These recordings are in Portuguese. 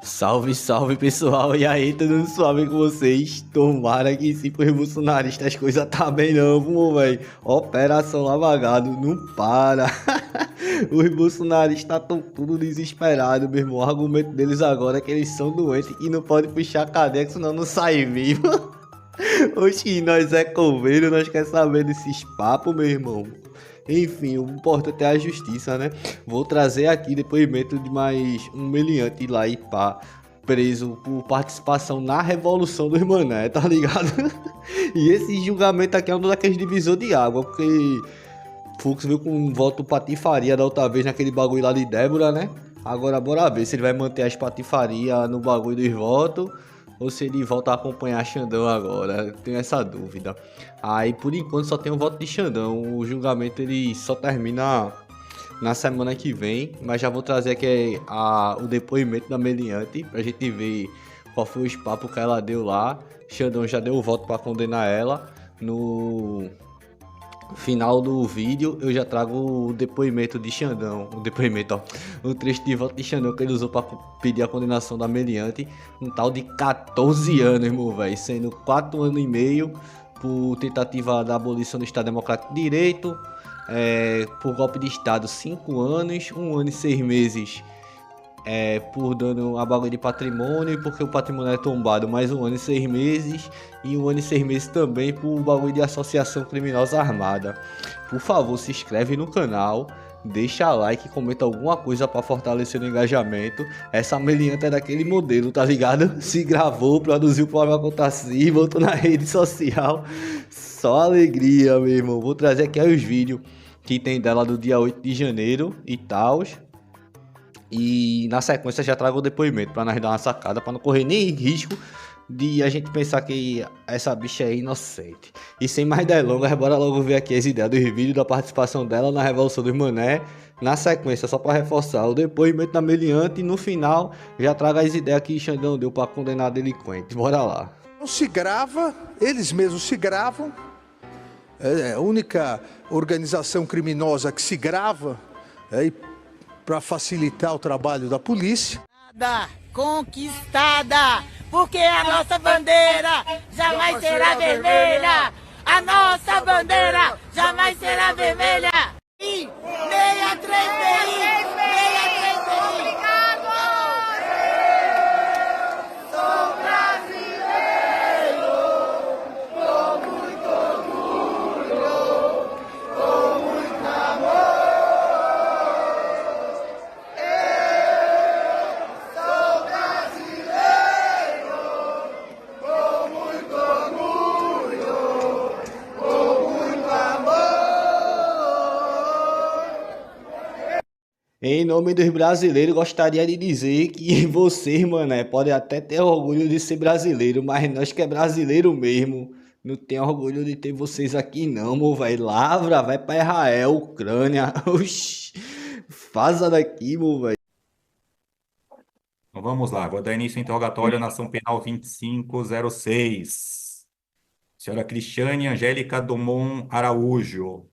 Salve, salve pessoal, e aí, tudo suave com vocês? Tomara que sim, pros bolsonaristas as coisas tá bem não, vamos, velho. Operação Lava Jato, não para. Os bolsonaristas estão tudo desesperados, meu irmão. O argumento deles agora é que eles são doentes e não podem puxar a cadeia, que senão não sai vivo. Oxi, nós é coveiro, nós quer saber desses papos, meu irmão. Enfim, o importante é a justiça, né? Vou trazer aqui depoimento de mais um meliante lá e pá, preso por participação na Revolução dos Mané, tá ligado? E esse julgamento aqui é um daqueles divisor de água, porque Fux veio com um voto patifaria da outra vez naquele bagulho lá de Débora, né? Agora bora ver se ele vai manter as patifarias no bagulho dos votos ou se ele volta a acompanhar Xandão agora. Tenho essa dúvida. Aí por enquanto só tem o voto de Xandão. O julgamento ele só termina na semana que vem, mas já vou trazer aqui o depoimento da meliante pra gente ver qual foi os papos que ela deu lá. Xandão já deu o voto pra condenar ela. No final do vídeo eu já trago o depoimento de Xandão, o depoimento, ó, o trecho de voto de Xandão que ele usou para pedir a condenação da meliante, um tal de 14 anos, irmão, velho, sendo 4 anos e meio por tentativa da abolição do Estado Democrático de Direito, por golpe de Estado 5 anos, 1 ano e 6 meses por dano a bagulho de patrimônio, porque o patrimônio é tombado mais 1 ano e 6 meses, e 1 ano e 6 meses também por bagulho de associação criminosa armada. Por favor, se inscreve no canal, deixa like e comenta alguma coisa para fortalecer o engajamento. Essa meliante é daquele modelo, tá ligado? Se gravou, produziu para uma conta assim, botou na rede social. Só alegria, meu irmão. Vou trazer aqui os vídeos que tem dela do dia 8 de janeiro e tal. E na sequência já trago o depoimento para nós dar uma sacada, para não correr nem risco de a gente pensar que essa bicha é inocente. E sem mais delongas, bora logo ver aqui as ideias dos vídeos da participação dela na Revolução dos Mané. Na sequência, só para reforçar, o depoimento da meliante e no final já trago as ideias que Xandão deu para condenar delinquente. Bora lá. Não se grava, eles mesmos se gravam. É a única organização criminosa que se grava para facilitar o trabalho da polícia. Conquistada, porque a nossa bandeira jamais será vermelha. A nossa bandeira jamais será vermelha. E 63 PI, 63 PI. Obrigado! Sou brasileiro, com muito orgulho, com muito amor. Em nome dos brasileiros, gostaria de dizer que vocês, mané, podem até ter orgulho de ser brasileiro, mas nós que é brasileiro mesmo, não tem orgulho de ter vocês aqui não, meu velho. Lavra, vai pra Israel, Ucrânia, oxi, vaza daqui, meu velho. Então vamos lá, vou dar início ao interrogatório na ação penal 2506. Senhora Cristiane Angélica Dumont Araújo.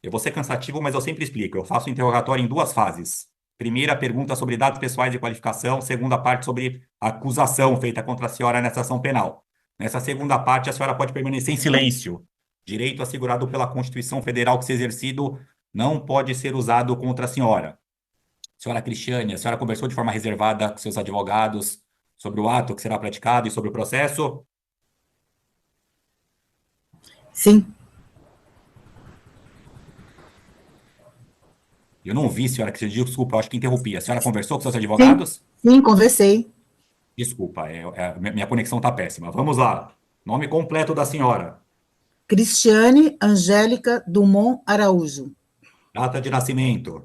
Eu vou ser cansativo, mas eu sempre explico. Eu faço o interrogatório em 2 fases. Primeira pergunta sobre dados pessoais e qualificação. Segunda parte sobre a acusação feita contra a senhora nessa ação penal. Nessa segunda parte, a senhora pode permanecer em silêncio. Direito assegurado pela Constituição Federal que, se exercido, não pode ser usado contra a senhora. Senhora Cristiane, a senhora conversou de forma reservada com seus advogados sobre o ato que será praticado e sobre o processo? Sim. Eu não vi, senhora Cristiane, desculpa, eu acho que interrompi. A senhora conversou com seus advogados? Sim, conversei. Desculpa, minha conexão está péssima. Vamos lá. Nome completo da senhora. Cristiane Angélica Dumont Araújo. Data de nascimento.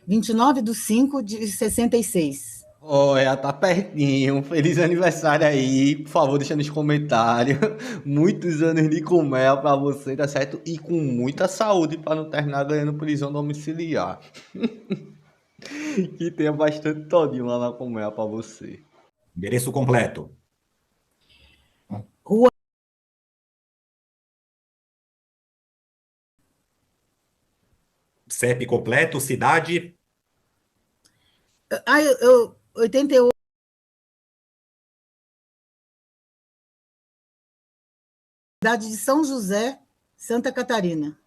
29/5/66. Olha, tá pertinho. Feliz aniversário aí. Por favor, deixa nos comentários. Muitos anos de colmeia pra você, tá certo? E com muita saúde pra não terminar ganhando prisão domiciliar. Que tenha bastante todinho lá na colmeia pra você. Endereço completo. Rua. CEP completo, cidade. 88. cidade de São José, Santa Catarina.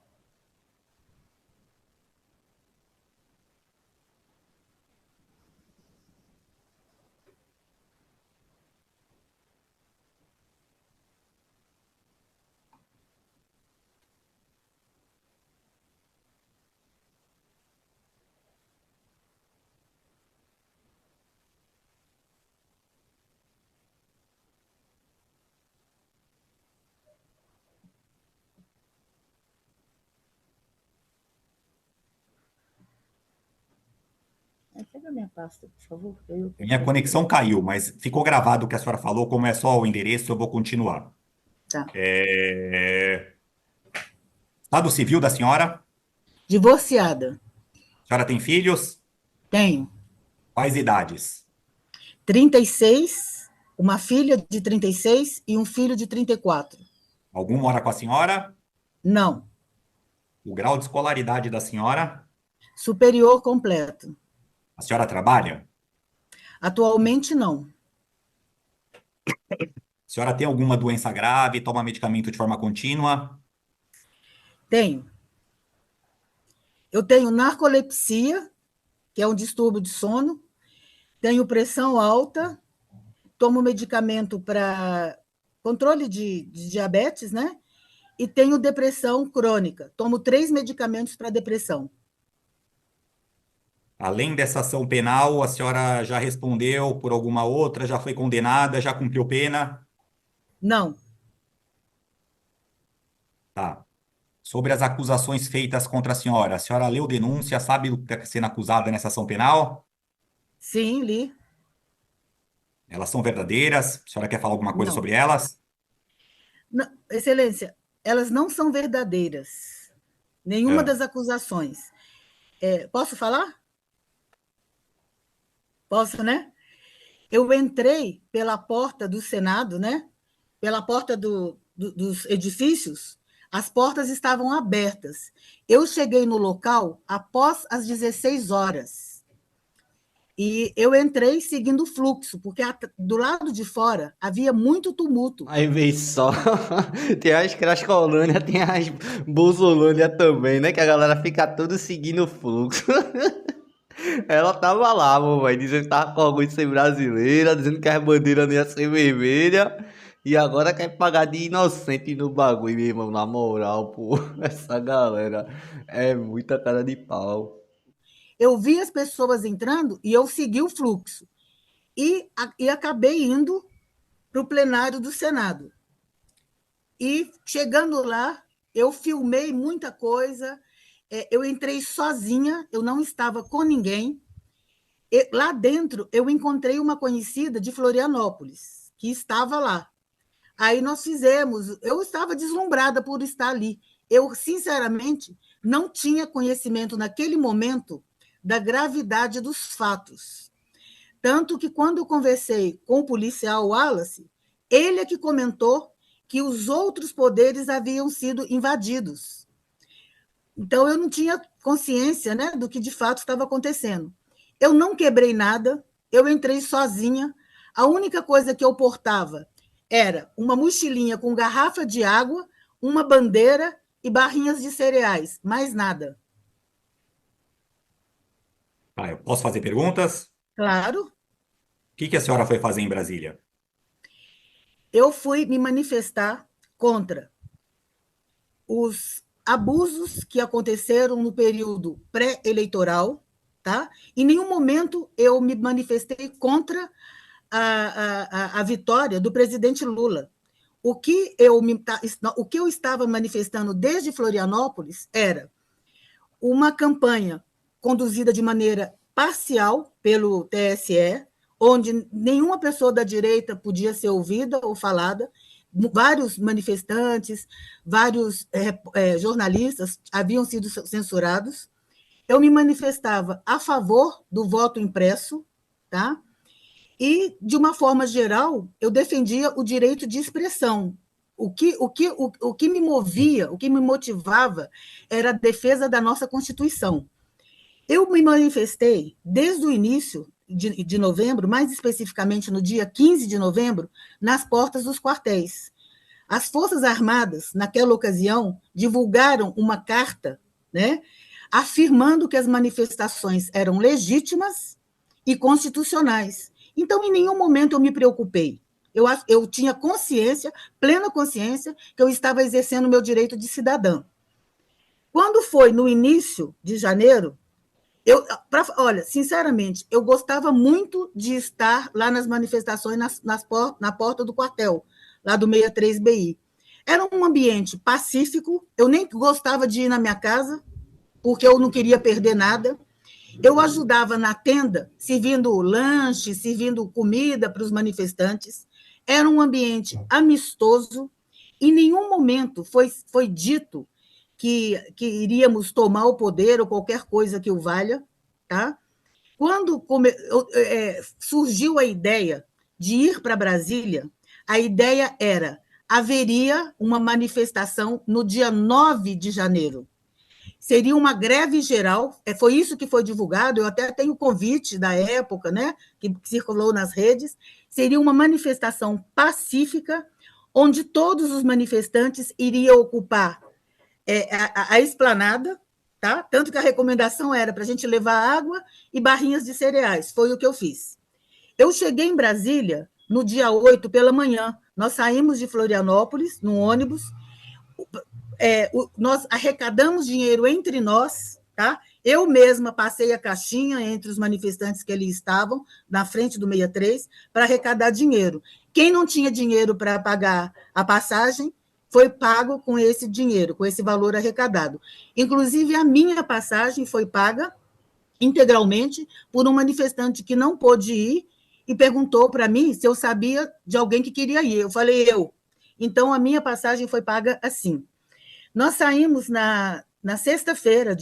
Pega a minha pasta, por favor. Minha conexão caiu, mas ficou gravado o que a senhora falou. Como é só o endereço, eu vou continuar. Tá. Estado civil da senhora? Divorciada. A senhora tem filhos? Tenho. Quais idades? 36, uma filha de 36 e um filho de 34. Algum mora com a senhora? Não. O grau de escolaridade da senhora? Superior completo. A senhora trabalha? Atualmente, não. A senhora tem alguma doença grave? Toma medicamento de forma contínua? Tenho. Eu tenho narcolepsia, que é um distúrbio de sono. Tenho pressão alta. Tomo medicamento para controle de diabetes, né? E tenho depressão crônica. Tomo 3 medicamentos para depressão. Além dessa ação penal, a senhora já respondeu por alguma outra? Já foi condenada? Já cumpriu pena? Não. Tá. Sobre as acusações feitas contra a senhora leu denúncia, sabe do que está sendo acusada nessa ação penal? Sim, li. Elas são verdadeiras? A senhora quer falar alguma coisa Não. sobre elas? Não, Excelência, elas não são verdadeiras. Nenhuma É. das acusações. Posso falar? Posso, né? Eu entrei pela porta do Senado, né? Pela porta dos edifícios, as portas estavam abertas. Eu cheguei no local após as 16 horas. E eu entrei seguindo o fluxo, porque do lado de fora havia muito tumulto. Aí vem só. Tem as Crascolândia, tem as Bolsolândia também, né? Que a galera fica tudo seguindo o fluxo. Ela tava lá, mamãe, dizendo que tava com orgulho de ser brasileira, dizendo que as bandeiras não iam ser vermelha. E agora quer pagar de inocente no bagulho, meu irmão. Na moral, pô. Essa galera é muita cara de pau. Eu vi as pessoas entrando e eu segui o fluxo. E acabei indo para o plenário do Senado. E, chegando lá, eu filmei muita coisa. Eu entrei sozinha, eu não estava com ninguém. Lá dentro, eu encontrei uma conhecida de Florianópolis, que estava lá. Aí nós fizemos, eu estava deslumbrada por estar ali. Eu, sinceramente, não tinha conhecimento naquele momento da gravidade dos fatos. Tanto que, quando eu conversei com o policial Wallace, ele é que comentou que os outros poderes haviam sido invadidos. Então, eu não tinha consciência, né, do que de fato estava acontecendo. Eu não quebrei nada, eu entrei sozinha. A única coisa que eu portava era uma mochilinha com garrafa de água, uma bandeira e barrinhas de cereais, mais nada. Tá, eu posso fazer perguntas? Claro. O que a senhora foi fazer em Brasília? Eu fui me manifestar contra os abusos que aconteceram no período pré-eleitoral, tá? Em nenhum momento eu me manifestei contra a vitória do presidente Lula. O que eu estava manifestando desde Florianópolis era uma campanha conduzida de maneira parcial pelo TSE, onde nenhuma pessoa da direita podia ser ouvida ou falada, vários manifestantes, vários jornalistas haviam sido censurados. Eu me manifestava a favor do voto impresso, tá? E, de uma forma geral, eu defendia o direito de expressão. O que me movia, o que me motivava era a defesa da nossa Constituição. Eu me manifestei desde o início de novembro, mais especificamente no dia 15 de novembro, nas portas dos quartéis. As Forças Armadas, naquela ocasião, divulgaram uma carta, né, afirmando que as manifestações eram legítimas e constitucionais. Então, em nenhum momento eu me preocupei. Eu tinha consciência, plena consciência, que eu estava exercendo o meu direito de cidadã. Quando foi no início de janeiro, olha, sinceramente, eu gostava muito de estar lá nas manifestações, na porta do quartel, lá do 63BI. Era um ambiente pacífico, eu nem gostava de ir na minha casa, porque eu não queria perder nada. Eu ajudava na tenda, servindo lanche, servindo comida para os manifestantes. Era um ambiente amistoso. Em nenhum momento foi dito que iríamos tomar o poder ou qualquer coisa que o valha. Tá? Quando surgiu a ideia de ir para Brasília, a ideia era: haveria uma manifestação no dia 9 de janeiro. Seria uma greve geral, foi isso que foi divulgado, eu até tenho o convite da época, né, que circulou nas redes. Seria uma manifestação pacífica, onde todos os manifestantes iriam ocupar a esplanada, tá? Tanto que a recomendação era para a gente levar água e barrinhas de cereais, foi o que eu fiz. Eu cheguei em Brasília no dia 8 pela manhã, nós saímos de Florianópolis, num ônibus, nós arrecadamos dinheiro entre nós, tá? Eu mesma passei a caixinha entre os manifestantes que ali estavam, na frente do 63, para arrecadar dinheiro. Quem não tinha dinheiro para pagar a passagem, foi pago com esse dinheiro, com esse valor arrecadado. Inclusive, a minha passagem foi paga integralmente por um manifestante que não pôde ir e perguntou para mim se eu sabia de alguém que queria ir. Eu falei, eu. Então, a minha passagem foi paga assim. Nós saímos na sexta-feira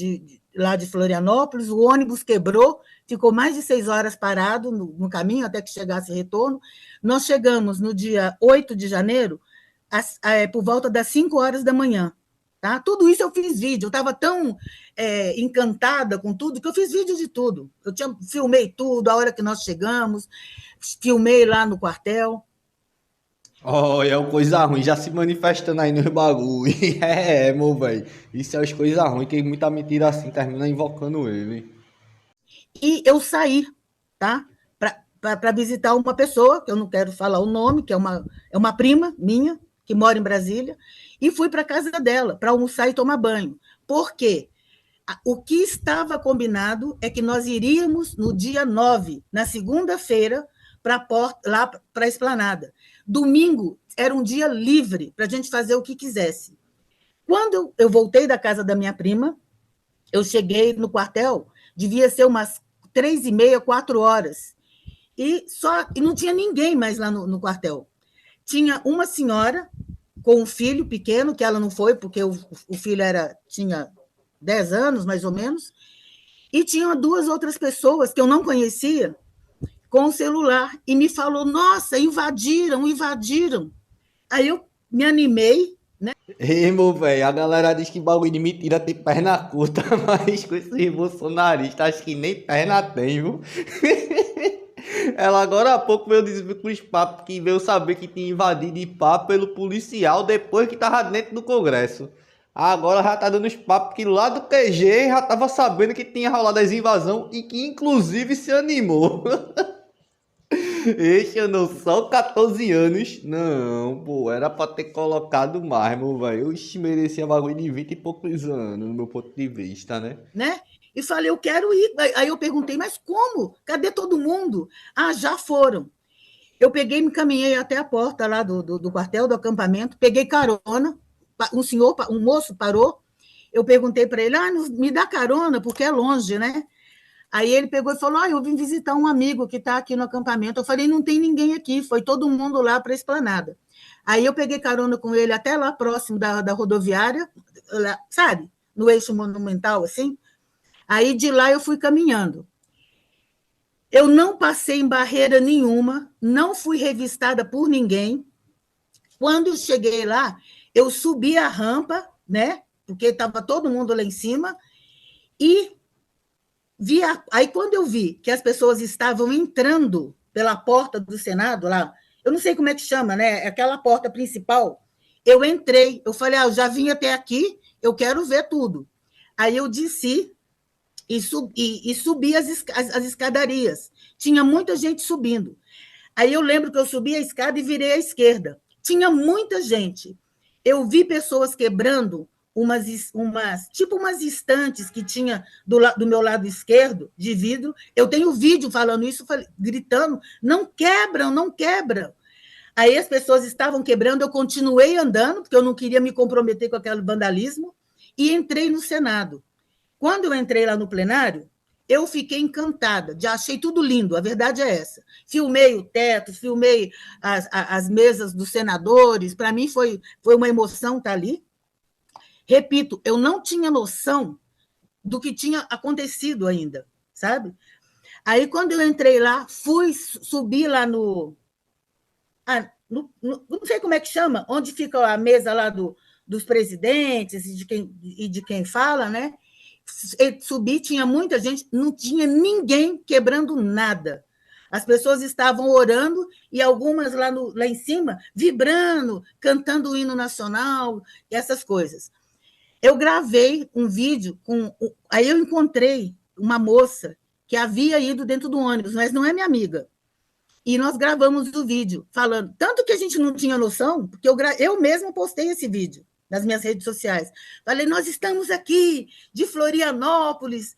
lá de Florianópolis, o ônibus quebrou, ficou mais de 6 horas parado no caminho até que chegasse retorno. Nós chegamos no dia 8 de janeiro, por volta das 5 horas da manhã. Tá? Tudo isso eu fiz vídeo, eu estava tão encantada com tudo que eu fiz vídeo de tudo. Eu filmei tudo, a hora que nós chegamos, filmei lá no quartel. Olha, é coisa ruim, já se manifestando aí nos bagulho. Meu velho. Isso é as coisas ruins, que muita mentira assim termina invocando ele. E eu saí, tá? Para visitar uma pessoa, que eu não quero falar o nome, que é uma prima minha, que mora em Brasília, e fui para a casa dela para almoçar e tomar banho. Por quê? O que estava combinado é que nós iríamos no dia 9, na segunda-feira, lá para a esplanada. Domingo era um dia livre para a gente fazer o que quisesse. Quando eu voltei da casa da minha prima, eu cheguei no quartel, devia ser umas 3h30, 4 horas, e não tinha ninguém mais lá no quartel. Tinha uma senhora com um filho pequeno, que ela não foi, porque o filho tinha 10 anos, mais ou menos, e tinha 2 outras pessoas que eu não conhecia, com o celular, e me falou, nossa, invadiram. Aí eu me animei, né? Meu velho, a galera diz que bagulho de mentira tem perna curta, mas com esses bolsonaristas, acho que nem perna tem, viu? Ela agora há pouco veio dizer com os papos que veio saber que tinha invadido de papo pelo policial depois que tava dentro do Congresso. Agora já tá dando os papos que lá do QG já tava sabendo que tinha rolado as invasão e que inclusive se animou. Esse eu não só 14 anos. Não, pô, era pra ter colocado mais, meu velho. Oxi, merecia bagulho de 20 e poucos anos, no meu ponto de vista, né? E falei, eu quero ir. Aí eu perguntei, mas como? Cadê todo mundo? Ah, já foram. Eu peguei, me caminhei até a porta lá do quartel, do acampamento, peguei carona, um moço parou, eu perguntei para ele, me dá carona, porque é longe, né? Aí ele pegou e falou, eu vim visitar um amigo que está aqui no acampamento. Eu falei, não tem ninguém aqui, foi todo mundo lá para a esplanada. Aí eu peguei carona com ele até lá próximo da rodoviária, lá, sabe? No eixo monumental, assim. Aí de lá eu fui caminhando. Eu não passei em barreira nenhuma, não fui revistada por ninguém. Quando eu cheguei lá, eu subi a rampa, né? Porque estava todo mundo lá em cima, e aí quando eu vi que as pessoas estavam entrando pela porta do Senado, lá, eu não sei como é que chama, né? Aquela porta principal, Eu entrei, eu falei, eu já vim até aqui, eu quero ver tudo. Aí eu desci e subi as escadarias. Tinha muita gente subindo. Aí eu lembro que eu subi a escada e virei à esquerda. Tinha muita gente. Eu vi pessoas quebrando tipo umas estantes que tinha do meu lado esquerdo, de vidro. Eu tenho vídeo falando isso, gritando, não quebram, não quebram. Aí as pessoas estavam quebrando, eu continuei andando, porque eu não queria me comprometer com aquele vandalismo, e entrei no Senado. Quando eu entrei lá no plenário, eu fiquei encantada, já achei tudo lindo, a verdade é essa. Filmei o teto, filmei as mesas dos senadores, para mim foi uma emoção estar ali. Repito, eu não tinha noção do que tinha acontecido ainda, sabe? Aí, quando eu entrei lá, subir lá não sei como é que chama, onde fica a mesa lá dos presidentes e de quem fala, né? Subi, tinha muita gente, não tinha ninguém quebrando nada. As pessoas estavam orando e algumas lá em cima, vibrando, cantando o hino nacional, essas coisas. Eu gravei um vídeo, aí eu encontrei uma moça que havia ido dentro do ônibus, mas não é minha amiga. E nós gravamos o vídeo, falando, tanto que a gente não tinha noção, porque eu mesma postei esse vídeo nas minhas redes sociais. Falei, nós estamos aqui, de Florianópolis,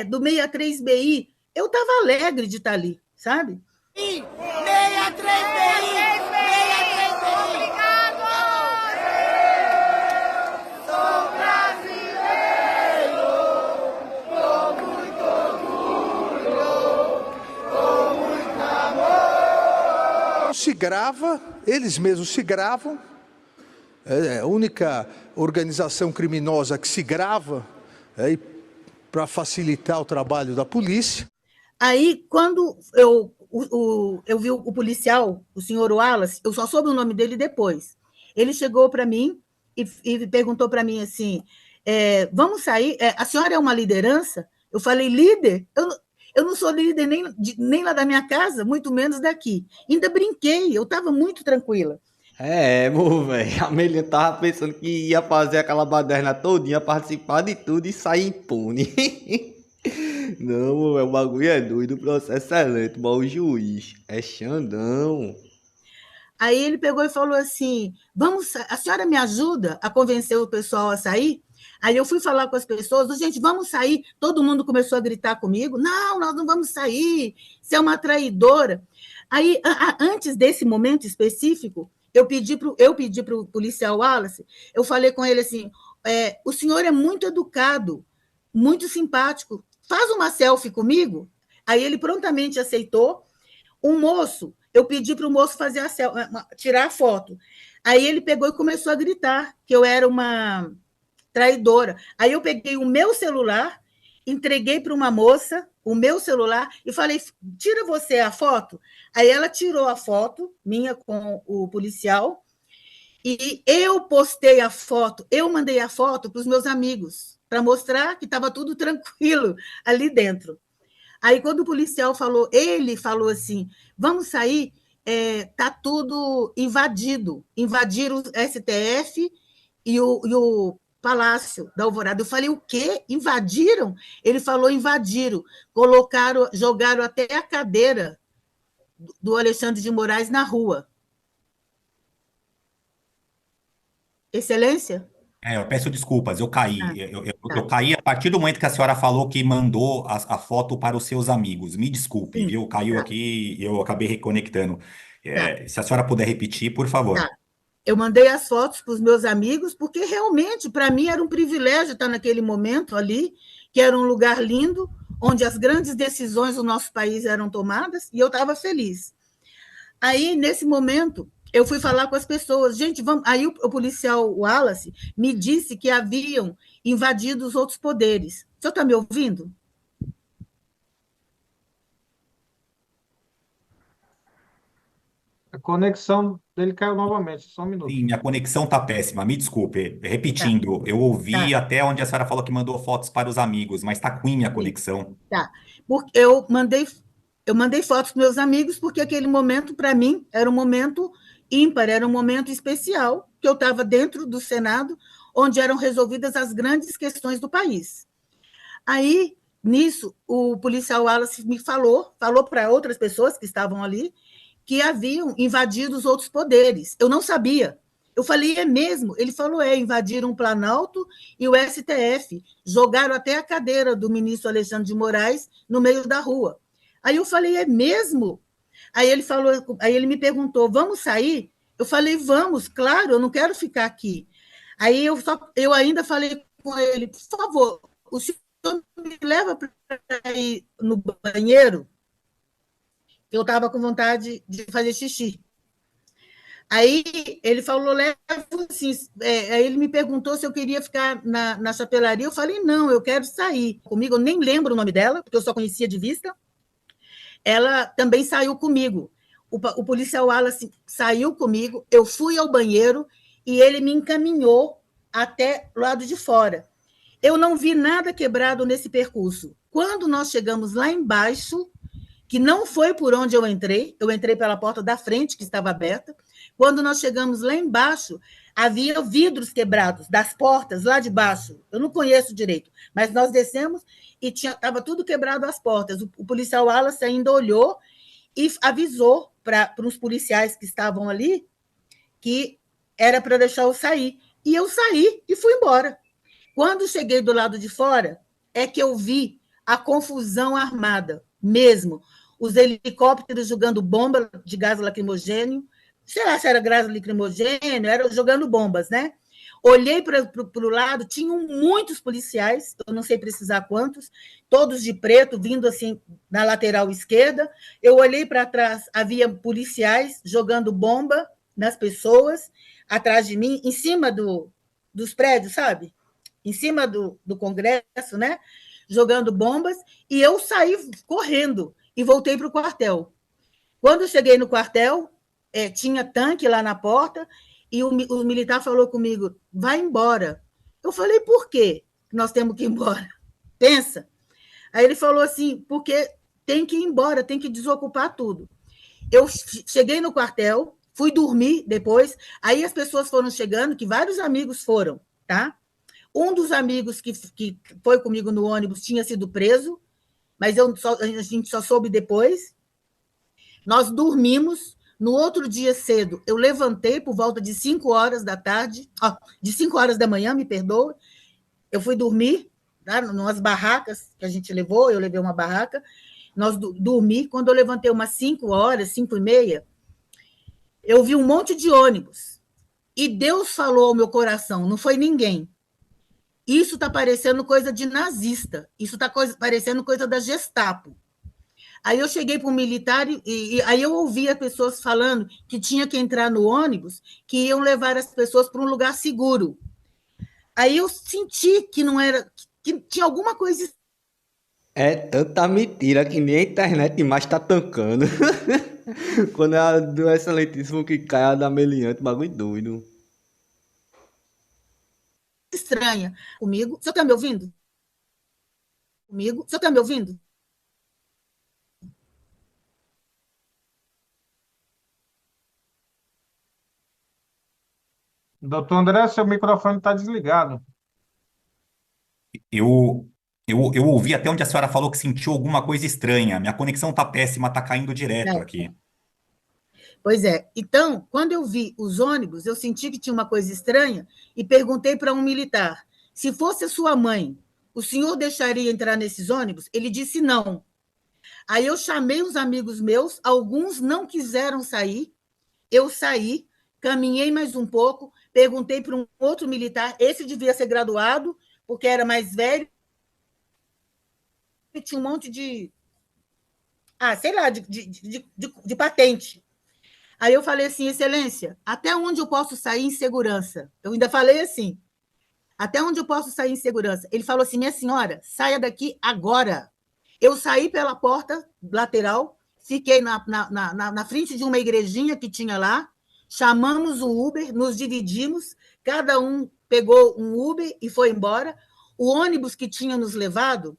do 63BI. Eu estava alegre de estar ali, sabe? 63BI! 63BI! Obrigado! Sou brasileiro, com muito orgulho, com muito amor. Se grava, eles mesmos se gravam. É a única organização criminosa que se grava para facilitar o trabalho da polícia. Aí, quando eu vi o policial, o senhor Wallace, eu só soube o nome dele depois. Ele chegou para mim e perguntou para mim assim, vamos sair? A senhora é uma liderança? Eu falei, líder? Eu não sou líder nem lá da minha casa, muito menos daqui. Ainda brinquei, eu estava muito tranquila. Meu velho, a Melinha tava pensando que ia fazer aquela baderna todinha, participar de tudo e sair impune. Não, o bagulho é doido, o processo é lento, mas o juiz é Xandão. Aí ele pegou e falou assim, a senhora me ajuda a convencer o pessoal a sair? Aí eu fui falar com as pessoas, gente, vamos sair. Todo mundo começou a gritar comigo, não, nós não vamos sair, você é uma traidora. Aí, antes desse momento específico, eu pedi para o policial Wallace, eu falei com ele assim, o senhor é muito educado, muito simpático, faz uma selfie comigo? Aí ele prontamente aceitou. Eu pedi para o moço fazer tirar a foto. Aí ele pegou e começou a gritar que eu era uma traidora. Aí eu peguei o meu celular, entreguei para uma moça o meu celular e falei, tira você a foto. Aí ela tirou a foto minha com o policial e eu postei a foto, eu mandei a foto para os meus amigos, para mostrar que estava tudo tranquilo ali dentro. Aí, quando o policial falou, ele falou assim, vamos sair, está tudo invadido. Invadiram o STF e o Palácio da Alvorada. Eu falei, o quê? Invadiram? Ele falou, invadiram. Jogaram até a cadeira do Alexandre de Moraes na rua. Excelência? Eu peço desculpas, eu caí. Tá. Eu caí a partir do momento que a senhora falou que mandou a foto para os seus amigos. Me desculpe, Sim, viu? Caiu tá. aqui e eu acabei reconectando. Tá. Se a senhora puder repetir, por favor. Tá. Eu mandei as fotos para os meus amigos, porque realmente, para mim, era um privilégio estar naquele momento ali, que era um lugar lindo, onde as grandes decisões do nosso país eram tomadas, e eu estava feliz. Aí, nesse momento, eu fui falar com as pessoas. Gente, vamos. Aí o policial Wallace me disse que haviam invadido os outros poderes. O senhor está me ouvindo? A conexão dele caiu novamente, só um minuto. Sim, minha conexão tá péssima, me desculpe. Repetindo, eu ouvi até onde a senhora falou que mandou fotos para os amigos, mas tá ruim minha conexão. Tá. Porque eu mandei fotos para meus amigos, porque aquele momento, para mim, era um momento ímpar, era um momento especial, que eu estava dentro do Senado, onde eram resolvidas as grandes questões do país. Aí, nisso, o policial Wallace me falou para outras pessoas que estavam ali, que haviam invadido os outros poderes. Eu não sabia. Eu falei, é mesmo? Ele falou, invadiram o Planalto e o STF, jogaram até a cadeira do ministro Alexandre de Moraes no meio da rua. Aí eu falei, é mesmo? Aí ele me perguntou, vamos sair? Eu falei, vamos, claro, eu não quero ficar aqui. Aí eu ainda falei com ele, por favor, o senhor me leva para ir no banheiro? Eu estava com vontade de fazer xixi. Aí ele falou, leva assim. Aí ele me perguntou se eu queria ficar na chapelaria. Eu falei, não, eu quero sair. Comigo, eu nem lembro o nome dela, porque eu só conhecia de vista. Ela também saiu comigo. O policial Wallace saiu comigo, eu fui ao banheiro e ele me encaminhou até o lado de fora. Eu não vi nada quebrado nesse percurso. Quando nós chegamos lá embaixo, que não foi por onde eu entrei pela porta da frente, que estava aberta. Quando nós chegamos lá embaixo, havia vidros quebrados das portas lá de baixo. Eu não conheço direito, mas nós descemos e estava tudo quebrado as portas. O policial Wallace ainda olhou e avisou para os policiais que estavam ali que era para deixar eu sair. E eu saí e fui embora. Quando cheguei do lado de fora, é que eu vi a confusão armada, mesmo. Os helicópteros jogando bomba de gás lacrimogêneo, sei lá se era gás lacrimogêneo, era jogando bombas, né? Olhei para o lado, tinham muitos policiais, eu não sei precisar quantos, todos de preto, vindo assim na lateral esquerda. Eu olhei para trás, havia policiais jogando bomba nas pessoas, atrás de mim, em cima dos prédios, sabe? Em cima do Congresso, né? Jogando bombas, e eu saí correndo e voltei para o quartel. Quando eu cheguei no quartel, tinha tanque lá na porta, e o militar falou comigo, vai embora. Eu falei, por quê nós temos que ir embora? Pensa. Aí ele falou assim, porque tem que ir embora, tem que desocupar tudo. Eu cheguei no quartel, fui dormir depois, aí as pessoas foram chegando, que vários amigos foram, tá? Um dos amigos que foi comigo no ônibus tinha sido preso, mas a gente só soube depois. Nós dormimos. No outro dia cedo, eu levantei por volta de 5 horas da tarde, de 5 horas da manhã, me perdoe. Eu fui dormir, tá, nas barracas que a gente levou, eu levei uma barraca. Nós dormi. Quando eu levantei umas 5 horas, 5 e meia, eu vi um monte de ônibus. E Deus falou ao meu coração, não foi ninguém. Isso está parecendo coisa de nazista, isso está parecendo coisa da Gestapo. Aí eu cheguei para o militar e aí eu ouvi as pessoas falando que tinha que entrar no ônibus, que iam levar as pessoas para um lugar seguro. Aí eu senti que não era, que tinha alguma coisa. É tanta mentira que nem a internet mais tá tancando. Quando é do excelentíssimo que cai a da meliante, bagulho doido. Estranha comigo. O senhor está me ouvindo? Comigo? O senhor está me ouvindo? Doutor André, seu microfone está desligado. Eu, eu ouvi até onde a senhora falou que sentiu alguma coisa estranha. Minha conexão tá péssima, tá caindo direto aqui. Pois é. Então, quando eu vi os ônibus, eu senti que tinha uma coisa estranha e perguntei para um militar, se fosse a sua mãe, o senhor deixaria entrar nesses ônibus? Ele disse não. Aí eu chamei os amigos meus, alguns não quiseram sair, eu saí, caminhei mais um pouco, perguntei para um outro militar, esse devia ser graduado, porque era mais velho, e tinha um monte de, sei lá, de patente. Aí eu falei assim, excelência, até onde eu posso sair em segurança? Eu ainda falei assim, até onde eu posso sair em segurança? Ele falou assim, minha senhora, saia daqui agora. Eu saí pela porta lateral, fiquei na frente de uma igrejinha que tinha lá, chamamos o Uber, nos dividimos, cada um pegou um Uber e foi embora. O ônibus que tinha nos levado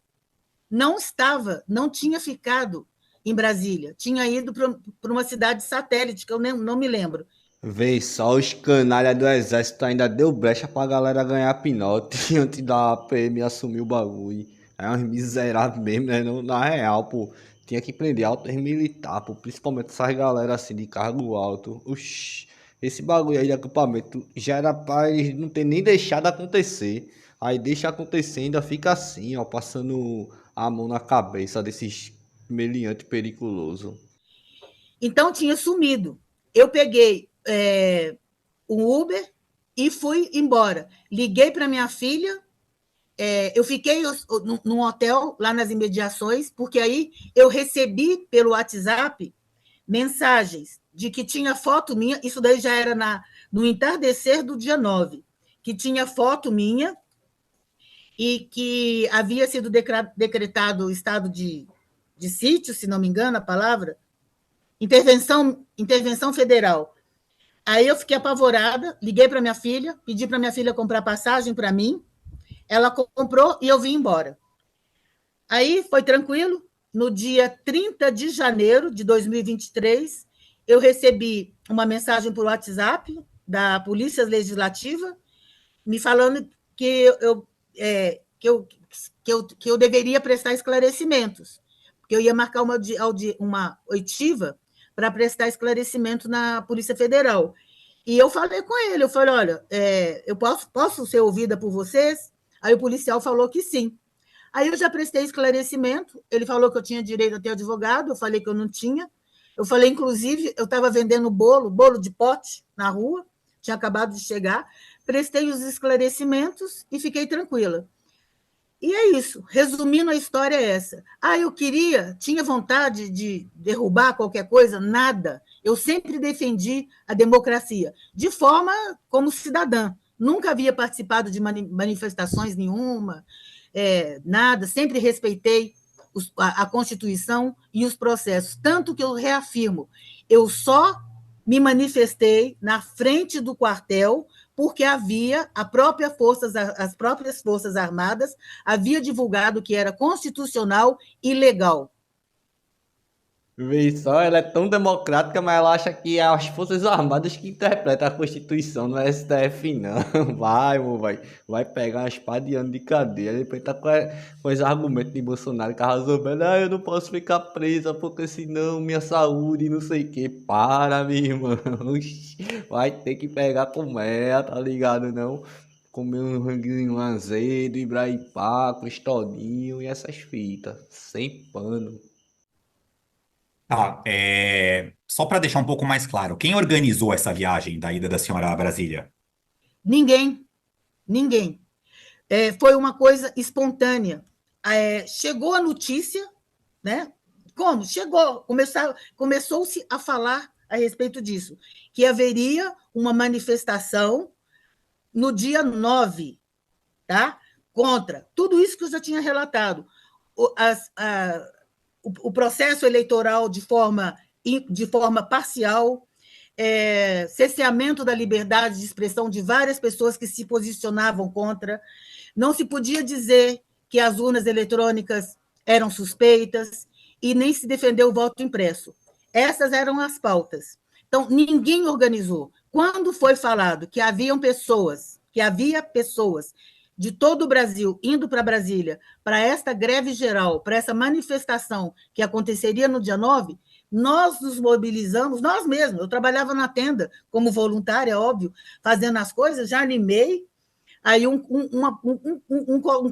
não tinha ficado em Brasília, tinha ido para uma cidade satélite, que eu não me lembro. Vê só, os canalhas do exército ainda deu brecha pra galera ganhar pinote antes da PM assumir o bagulho. É uns miseráveis mesmo, né? Na real, pô. Tinha que prender altos militar, pô. Principalmente essas galera assim de cargo alto. Oxi, esse bagulho aí de acampamento já era pra eles não ter nem deixado acontecer. Aí deixa acontecer e ainda fica assim, ó. Passando a mão na cabeça desses meliantes periculosos. Então tinha sumido. Eu peguei um Uber e fui embora. Liguei para minha filha, eu fiquei num hotel lá nas imediações, porque aí eu recebi pelo WhatsApp mensagens de que tinha foto minha, isso daí já era no entardecer do dia 9, que tinha foto minha e que havia sido decretado o estado de sítio, se não me engano a palavra, intervenção federal. Aí eu fiquei apavorada, liguei para minha filha, pedi para minha filha comprar passagem para mim, ela comprou e eu vim embora. Aí foi tranquilo, no dia 30 de janeiro de 2023, eu recebi uma mensagem por WhatsApp da Polícia Legislativa, me falando que eu deveria prestar esclarecimentos, porque eu ia marcar uma oitiva para prestar esclarecimento na Polícia Federal. E eu falei com ele, eu falei, olha, eu posso ser ouvida por vocês? Aí o policial falou que sim. Aí eu já prestei esclarecimento, ele falou que eu tinha direito a ter advogado, eu falei que eu não tinha. Eu falei, inclusive, eu estava vendendo bolo de pote na rua, tinha acabado de chegar, prestei os esclarecimentos e fiquei tranquila. E é isso, resumindo, a história é essa. Eu tinha vontade de derrubar qualquer coisa? Nada. Eu sempre defendi a democracia, de forma como cidadã. Nunca havia participado de manifestações nenhuma, nada, sempre respeitei a Constituição e os processos. Tanto que eu reafirmo, eu só me manifestei na frente do quartel porque havia as próprias Forças Armadas havia divulgado que era constitucional e legal. Vê só, ela é tão democrática, mas ela acha que é as Forças Armadas que interpretam a Constituição, não é STF, não. Vai, meu, vai pegar uma espada de ano de cadeia. Depois tá com os argumentos de Bolsonaro que arrasou bem. Eu não posso ficar presa porque senão minha saúde, não sei o que. Para, meu irmão. Vai ter que pegar com ela, tá ligado, não? Comer um ranguinho azedo, Ibraipá, com estodinho e essas fitas. Sem pano. Tá, só para deixar um pouco mais claro, quem organizou essa viagem da ida da senhora a Brasília? Ninguém. Foi uma coisa espontânea. Chegou a notícia, né? Como? Chegou, começou-se a falar a respeito disso, que haveria uma manifestação no dia 9, tá? Contra tudo isso que eu já tinha relatado. O processo eleitoral de forma parcial, cerceamento da liberdade de expressão de várias pessoas que se posicionavam contra. Não se podia dizer que as urnas eletrônicas eram suspeitas e nem se defendeu o voto impresso. Essas eram as pautas. Então, ninguém organizou. Quando foi falado que havia pessoas de todo o Brasil indo para Brasília para esta greve geral, para essa manifestação que aconteceria no dia 9, nós nos mobilizamos, nós mesmos. Eu trabalhava na tenda como voluntária, óbvio, fazendo as coisas, já animei. Aí um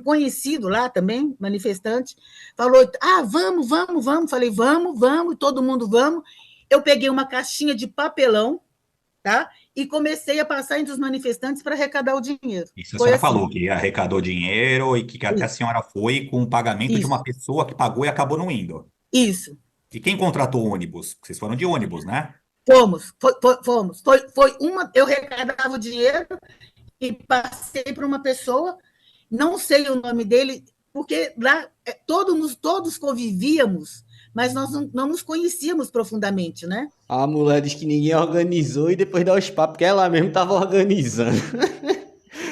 conhecido lá também, manifestante, falou, vamos. Falei, vamos, todo mundo vamos. Eu peguei uma caixinha de papelão, tá? E comecei a passar entre os manifestantes para arrecadar o dinheiro. Isso a Foi senhora assim. falou, que arrecadou dinheiro e que até a senhora foi com o pagamento de uma pessoa que pagou e acabou não indo. Isso. E quem contratou o ônibus? Vocês foram de ônibus, né? Fomos. Foi eu arrecadava o dinheiro e passei para uma pessoa, não sei o nome dele, porque lá todos convivíamos, mas nós não nos conhecíamos profundamente, né? A mulher diz que ninguém organizou e depois dá os papos que ela mesmo tava organizando.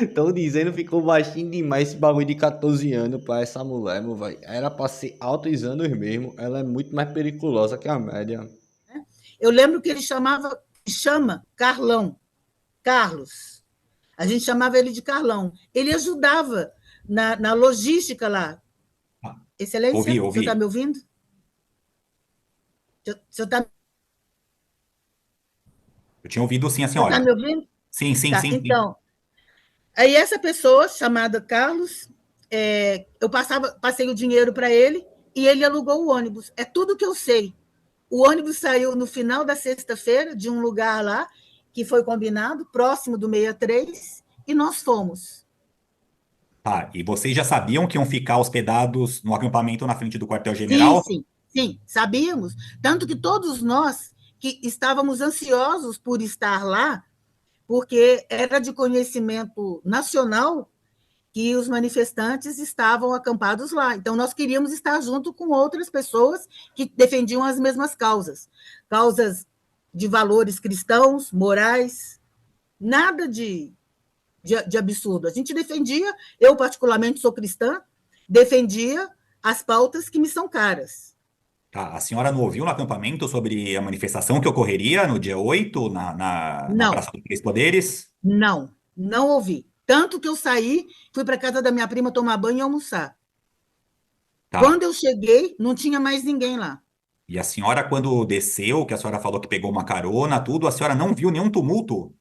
Estão dizendo que ficou baixinho demais esse bagulho de 14 anos pra essa mulher, meu velho. Era pra ser altos anos mesmo. Ela é muito mais periculosa que a média. Eu lembro que ele chamava chama Carlão, Carlos. A gente chamava ele de Carlão. Ele ajudava na logística lá. Ah, Excelência, o ouvi. senhor está me ouvindo? O senhor está Eu tinha ouvido sim a me senhora. ouvindo? Sim, sim, Tá, sim, sim. então, aí essa pessoa, chamada Carlos, eu passei o dinheiro para ele e ele alugou o ônibus. É tudo que eu sei. O ônibus saiu no final da sexta-feira, de um lugar lá, que foi combinado, próximo do 63, e nós fomos. Tá, e vocês já sabiam que iam ficar hospedados no acampamento na frente do Sim, quartel-general? sim, sim, sabíamos. Tanto que todos nós que estávamos ansiosos por estar lá, porque era de conhecimento nacional que os manifestantes estavam acampados lá. Então, nós queríamos estar junto com outras pessoas que defendiam as mesmas causas de valores cristãos, morais, nada de absurdo. A gente defendia, eu particularmente sou cristã, defendia as pautas que me são caras. Tá, a senhora não ouviu no acampamento sobre a manifestação que ocorreria no dia 8 na Não, Praça dos Três Poderes? não ouvi. Tanto que eu saí, fui para casa da minha prima tomar banho e almoçar. Tá. Quando eu cheguei, não tinha mais ninguém lá. E a senhora, quando desceu, que a senhora falou que pegou uma carona, tudo, a senhora não viu nenhum tumulto?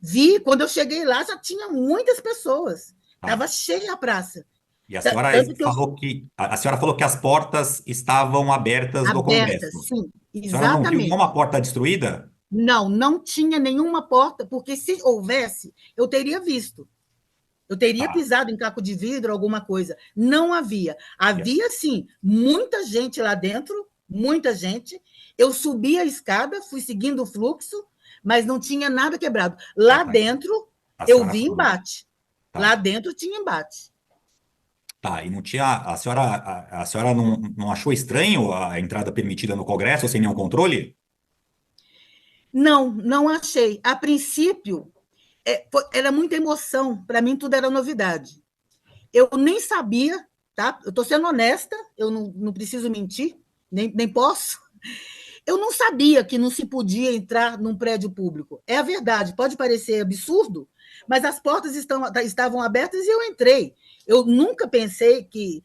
Vi, quando eu cheguei lá, já tinha muitas pessoas. Tá. Estava cheia a praça. E a senhora Tanto que eu falou que a senhora falou que as portas estavam abertas do aberta, Congresso. sim, A senhora não viu exatamente. nenhuma porta destruída? Não, não tinha nenhuma porta, porque se houvesse, eu teria visto. Eu teria Tá. pisado em caco de vidro, alguma coisa. Não havia. Yes. Havia, sim, muita gente lá dentro, muita gente. Eu subi a escada, fui seguindo o fluxo, mas não tinha nada quebrado. Lá Tá. dentro, A eu senhora vi falou. embate. Lá Tá. dentro tinha embate. Tá. E não tinha. A senhora não achou estranho a entrada permitida no Congresso sem nenhum controle? Não, não achei. A princípio, era muita emoção. Para mim, tudo era novidade. Eu nem sabia, tá? Eu estou sendo honesta, eu não preciso mentir, nem posso. Eu não sabia que não se podia entrar num prédio público. É a verdade, pode parecer absurdo, mas as portas estavam abertas e eu entrei. Eu nunca pensei que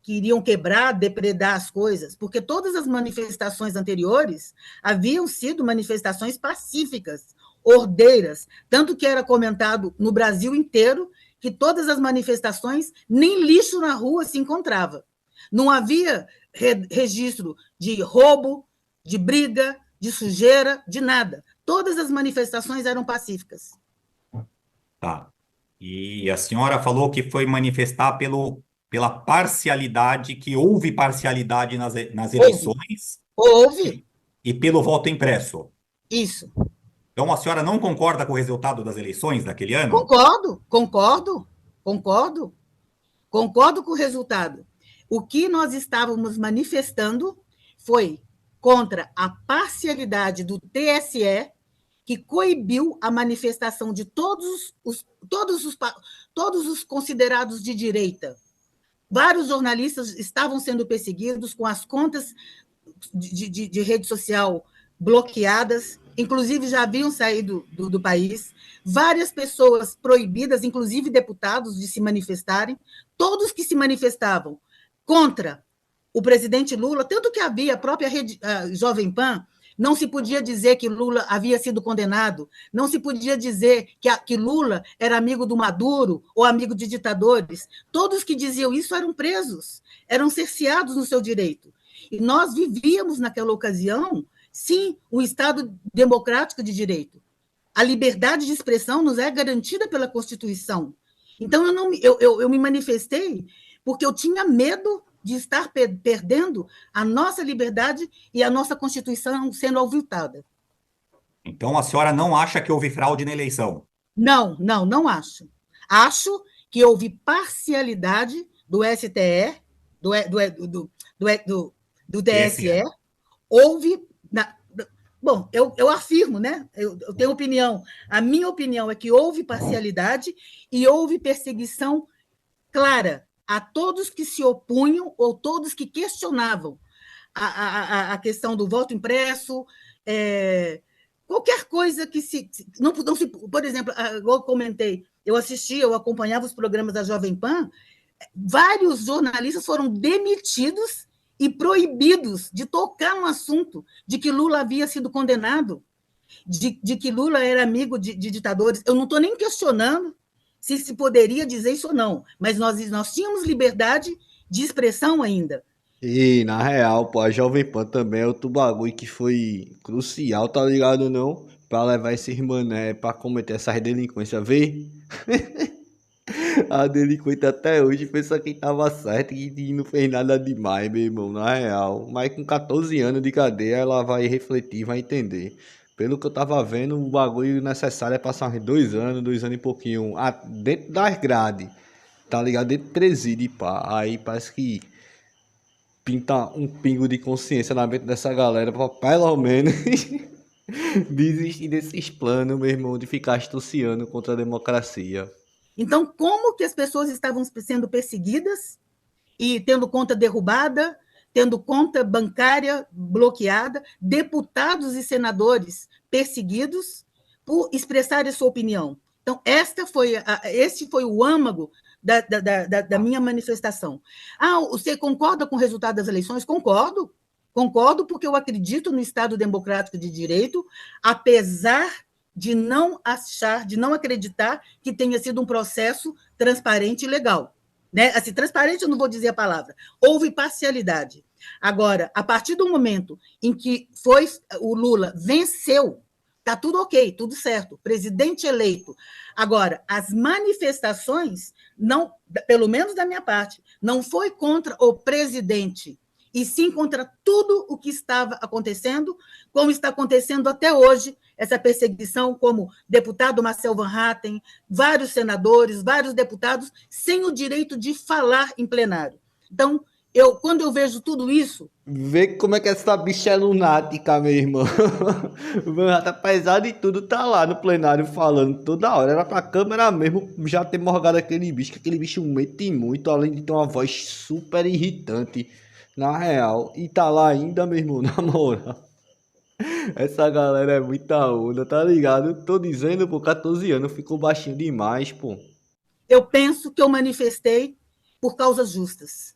iriam quebrar, depredar as coisas, porque todas as manifestações anteriores haviam sido manifestações pacíficas, ordeiras, tanto que era comentado no Brasil inteiro que todas as manifestações, nem lixo na rua se encontrava. Não havia registro de roubo, de briga, de sujeira, de nada. Todas as manifestações eram pacíficas. Tá. E a senhora falou que foi manifestar pela parcialidade, que houve parcialidade nas eleições Houve, e pelo voto impresso. isso. Então a senhora não concorda com o resultado das eleições daquele ano? Concordo com o resultado. O que nós estávamos manifestando foi contra a parcialidade do TSE, que coibiu a manifestação de todos os considerados de direita. Vários jornalistas estavam sendo perseguidos com as contas de rede social bloqueadas, inclusive já haviam saído do país, várias pessoas proibidas, inclusive deputados, de se manifestarem, todos que se manifestavam contra o presidente Lula, tanto que havia a própria a Jovem Pan, não se podia dizer que Lula havia sido condenado, não se podia dizer que Lula era amigo do Maduro ou amigo de ditadores. Todos que diziam isso eram presos, eram cerceados no seu direito. E nós vivíamos naquela ocasião, sim, um Estado democrático de direito. A liberdade de expressão nos é garantida pela Constituição. Então, eu me manifestei porque eu tinha medo de estar perdendo a nossa liberdade e a nossa Constituição sendo aviltada. Então a senhora não acha que houve fraude na eleição? Não acho. Acho que houve parcialidade do STE, do TSE, houve. Bom, eu afirmo, né? Eu tenho opinião. A minha opinião é que houve parcialidade e houve perseguição clara a todos que se opunham ou todos que questionavam a questão do voto impresso, qualquer coisa que não se... Por exemplo, igual eu comentei, eu acompanhava os programas da Jovem Pan, vários jornalistas foram demitidos e proibidos de tocar no assunto de que Lula havia sido condenado, de que Lula era amigo de ditadores. Eu não estou nem questionando se poderia dizer isso ou não, mas nós tínhamos liberdade de expressão ainda. E, na real, pô, a Jovem Pan também é outro bagulho que foi crucial, tá ligado, não? Pra levar esses mané pra cometer essas delinquências, vê? A delinquente até hoje pensa que tava certo e não fez nada demais, meu irmão, na real. Mas com 14 anos de cadeia, ela vai refletir, vai entender. Pelo que eu tava vendo, o bagulho necessário é passar uns 2 anos e pouquinho, dentro das grades, tá ligado? Dentro do presídio, pá. Aí parece que pinta um pingo de consciência na mente dessa galera, pra pelo menos desistir desses planos, meu irmão, de ficar astuciando contra a democracia. Então, como que as pessoas estavam sendo perseguidas e tendo conta derrubada, tendo conta bancária bloqueada, deputados e senadores perseguidos por expressar a sua opinião? Então, este foi o âmago da minha manifestação. Você concorda com o resultado das eleições? Concordo. Concordo, porque eu acredito no Estado Democrático de Direito, apesar de não acreditar que tenha sido um processo transparente e legal. Né? Assim, transparente, eu não vou dizer a palavra. Houve parcialidade. Agora, a partir do momento em que o Lula venceu, está tudo ok, tudo certo, presidente eleito. Agora, as manifestações, não, pelo menos da minha parte, não foi contra o presidente, e sim contra tudo o que estava acontecendo, como está acontecendo até hoje, essa perseguição, como deputado Marcel Van Hatten, vários senadores, vários deputados, sem o direito de falar em plenário. Então, quando eu vejo tudo isso... Vê como é que essa bicha é lunática, meu irmão. O Van Hatten, apesar de tudo, tá lá no plenário falando toda hora. Era pra câmera mesmo já ter morgado aquele bicho, que aquele bicho mente muito, além de ter uma voz super irritante, na real. E tá lá ainda, meu irmão, na moral. Essa galera é muita onda, tá ligado? Tô dizendo, pô, 14 anos, ficou baixinho demais, pô. Eu penso que eu manifestei por causas justas.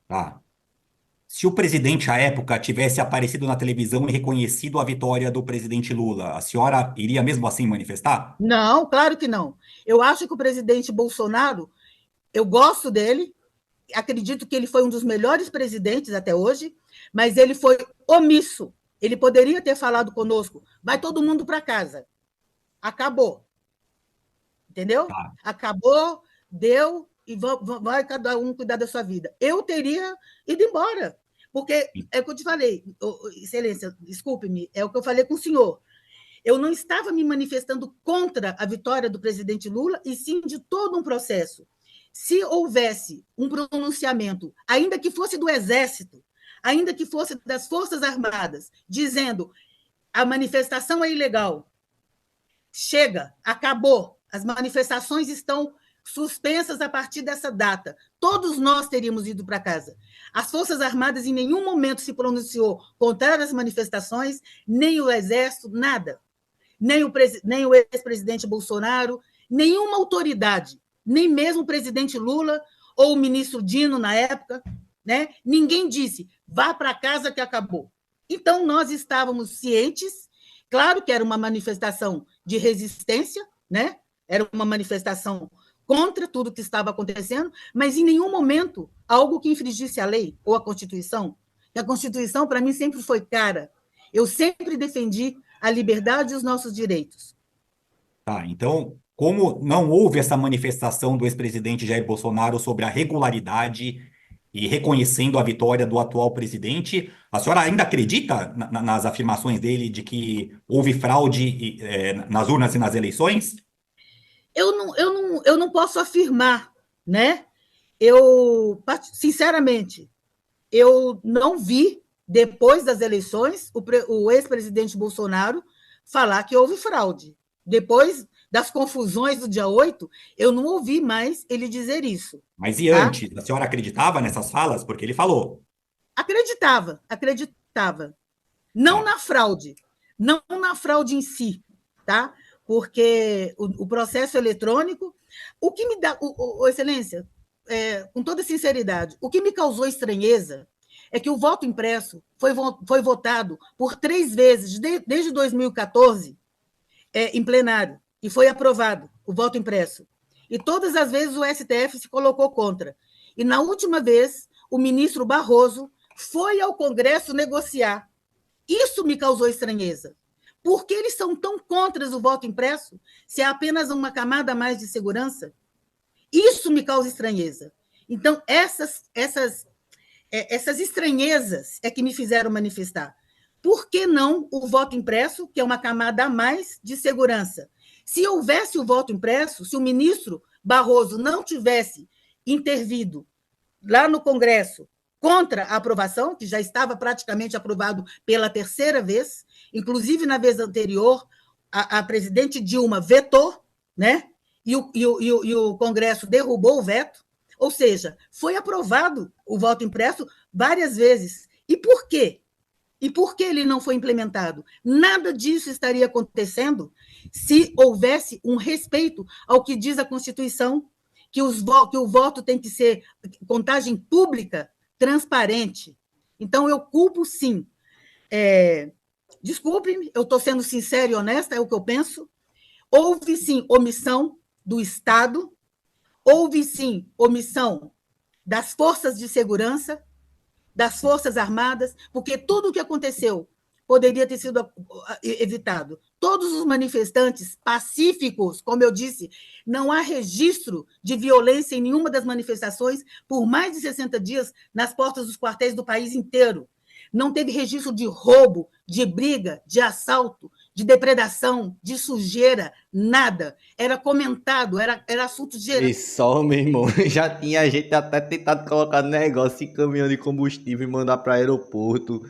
Tá. Se o presidente, à época, tivesse aparecido na televisão e reconhecido a vitória do presidente Lula, a senhora iria mesmo assim manifestar? Não, claro que não. Eu acho que o presidente Bolsonaro, eu gosto dele, acredito que ele foi um dos melhores presidentes até hoje, mas ele foi omisso. Ele poderia ter falado conosco, vai todo mundo para casa. Acabou. Entendeu? Tá. Acabou, deu, e vai cada um cuidar da sua vida. Eu teria ido embora, porque é o que eu te falei, Excelência, desculpe-me, é o que eu falei com o senhor. Eu não estava me manifestando contra a vitória do presidente Lula, e sim de todo um processo. Se houvesse um pronunciamento, ainda que fosse do Exército, ainda que fosse das Forças Armadas, dizendo a manifestação é ilegal, chega, acabou, as manifestações estão suspensas a partir dessa data, todos nós teríamos ido para casa. As Forças Armadas em nenhum momento se pronunciou contra as manifestações, nem o Exército, nada. Nem o ex-presidente Bolsonaro, nenhuma autoridade, nem mesmo o presidente Lula ou o ministro Dino na época, né? Ninguém disse, vá para casa que acabou. Então, nós estávamos cientes, claro que era uma manifestação de resistência, né? Era uma manifestação contra tudo que estava acontecendo, mas em nenhum momento algo que infringisse a lei ou a Constituição. E a Constituição, para mim, sempre foi cara. Eu sempre defendi a liberdade e os nossos direitos. Tá, então, como não houve essa manifestação do ex-presidente Jair Bolsonaro sobre a regularidade e reconhecendo a vitória do atual presidente, a senhora ainda acredita nas afirmações dele de que houve fraude nas urnas e nas eleições? Eu não posso afirmar, né? Sinceramente, eu não vi, depois das eleições, o ex-presidente Bolsonaro falar que houve fraude. Depois das confusões do dia 8, eu não ouvi mais ele dizer isso. Mas e antes? A senhora acreditava nessas falas? Porque ele falou. Acreditava. Não na fraude, não na fraude em si, tá? Porque o processo eletrônico, o que me dá, Excelência, com toda sinceridade, o que me causou estranheza é que o voto impresso foi votado por 3 vezes, desde 2014, em plenário, e foi aprovado o voto impresso. E todas as vezes o STF se colocou contra. E na última vez, o ministro Barroso foi ao Congresso negociar. Isso me causou estranheza. Por que eles são tão contra o voto impresso, se é apenas uma camada a mais de segurança? Isso me causa estranheza. Então, essas estranhezas é que me fizeram manifestar. Por que não o voto impresso, que é uma camada a mais de segurança? Se houvesse o voto impresso, se o ministro Barroso não tivesse intervido lá no Congresso contra a aprovação, que já estava praticamente aprovado pela 3ª vez, inclusive na vez anterior, a presidente Dilma vetou, né? E o Congresso derrubou o veto, ou seja, foi aprovado o voto impresso várias vezes. E por quê? E por que ele não foi implementado? Nada disso estaria acontecendo se houvesse um respeito ao que diz a Constituição, que o voto tem que ser contagem pública, transparente. Então, eu culpo, sim. Desculpe-me, eu estou sendo sincera e honesta, é o que eu penso. Houve, sim, omissão do Estado, houve, sim, omissão das forças de segurança, das Forças Armadas, porque tudo o que aconteceu poderia ter sido evitado. Todos os manifestantes pacíficos, como eu disse, não há registro de violência em nenhuma das manifestações por mais de 60 dias nas portas dos quartéis do país inteiro. Não teve registro de roubo, de briga, de assalto, de depredação, de sujeira, nada. Era comentado, era assunto geral. E só, meu irmão, já tinha gente até tentado colocar negócio em caminhão de combustível e mandar para aeroporto.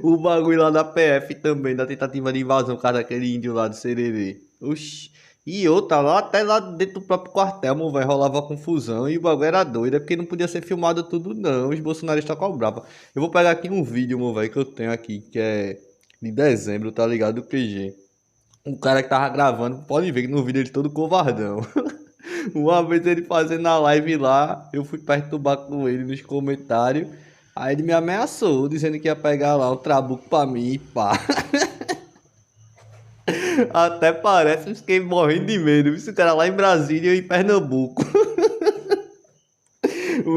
O bagulho lá da PF também, da tentativa de invasão, por causa daquele índio lá do Sererê. Oxi. E outra, até lá dentro do próprio quartel, mano, vai rolava confusão e o bagulho era doido, é porque não podia ser filmado tudo, não. Os bolsonaristas cobravam. Eu vou pegar aqui um vídeo, mano, velho, que eu tenho aqui, que é de dezembro, tá ligado? Do PG. O cara que tava gravando, pode ver que no vídeo ele todo covardão. Uma vez ele fazendo a live lá, eu fui perturbar com ele nos comentários. Aí ele me ameaçou, dizendo que ia pegar lá um trabuco pra mim e pá. Até parece, eu fiquei morrendo de medo. Esse cara lá em Brasília e em Pernambuco.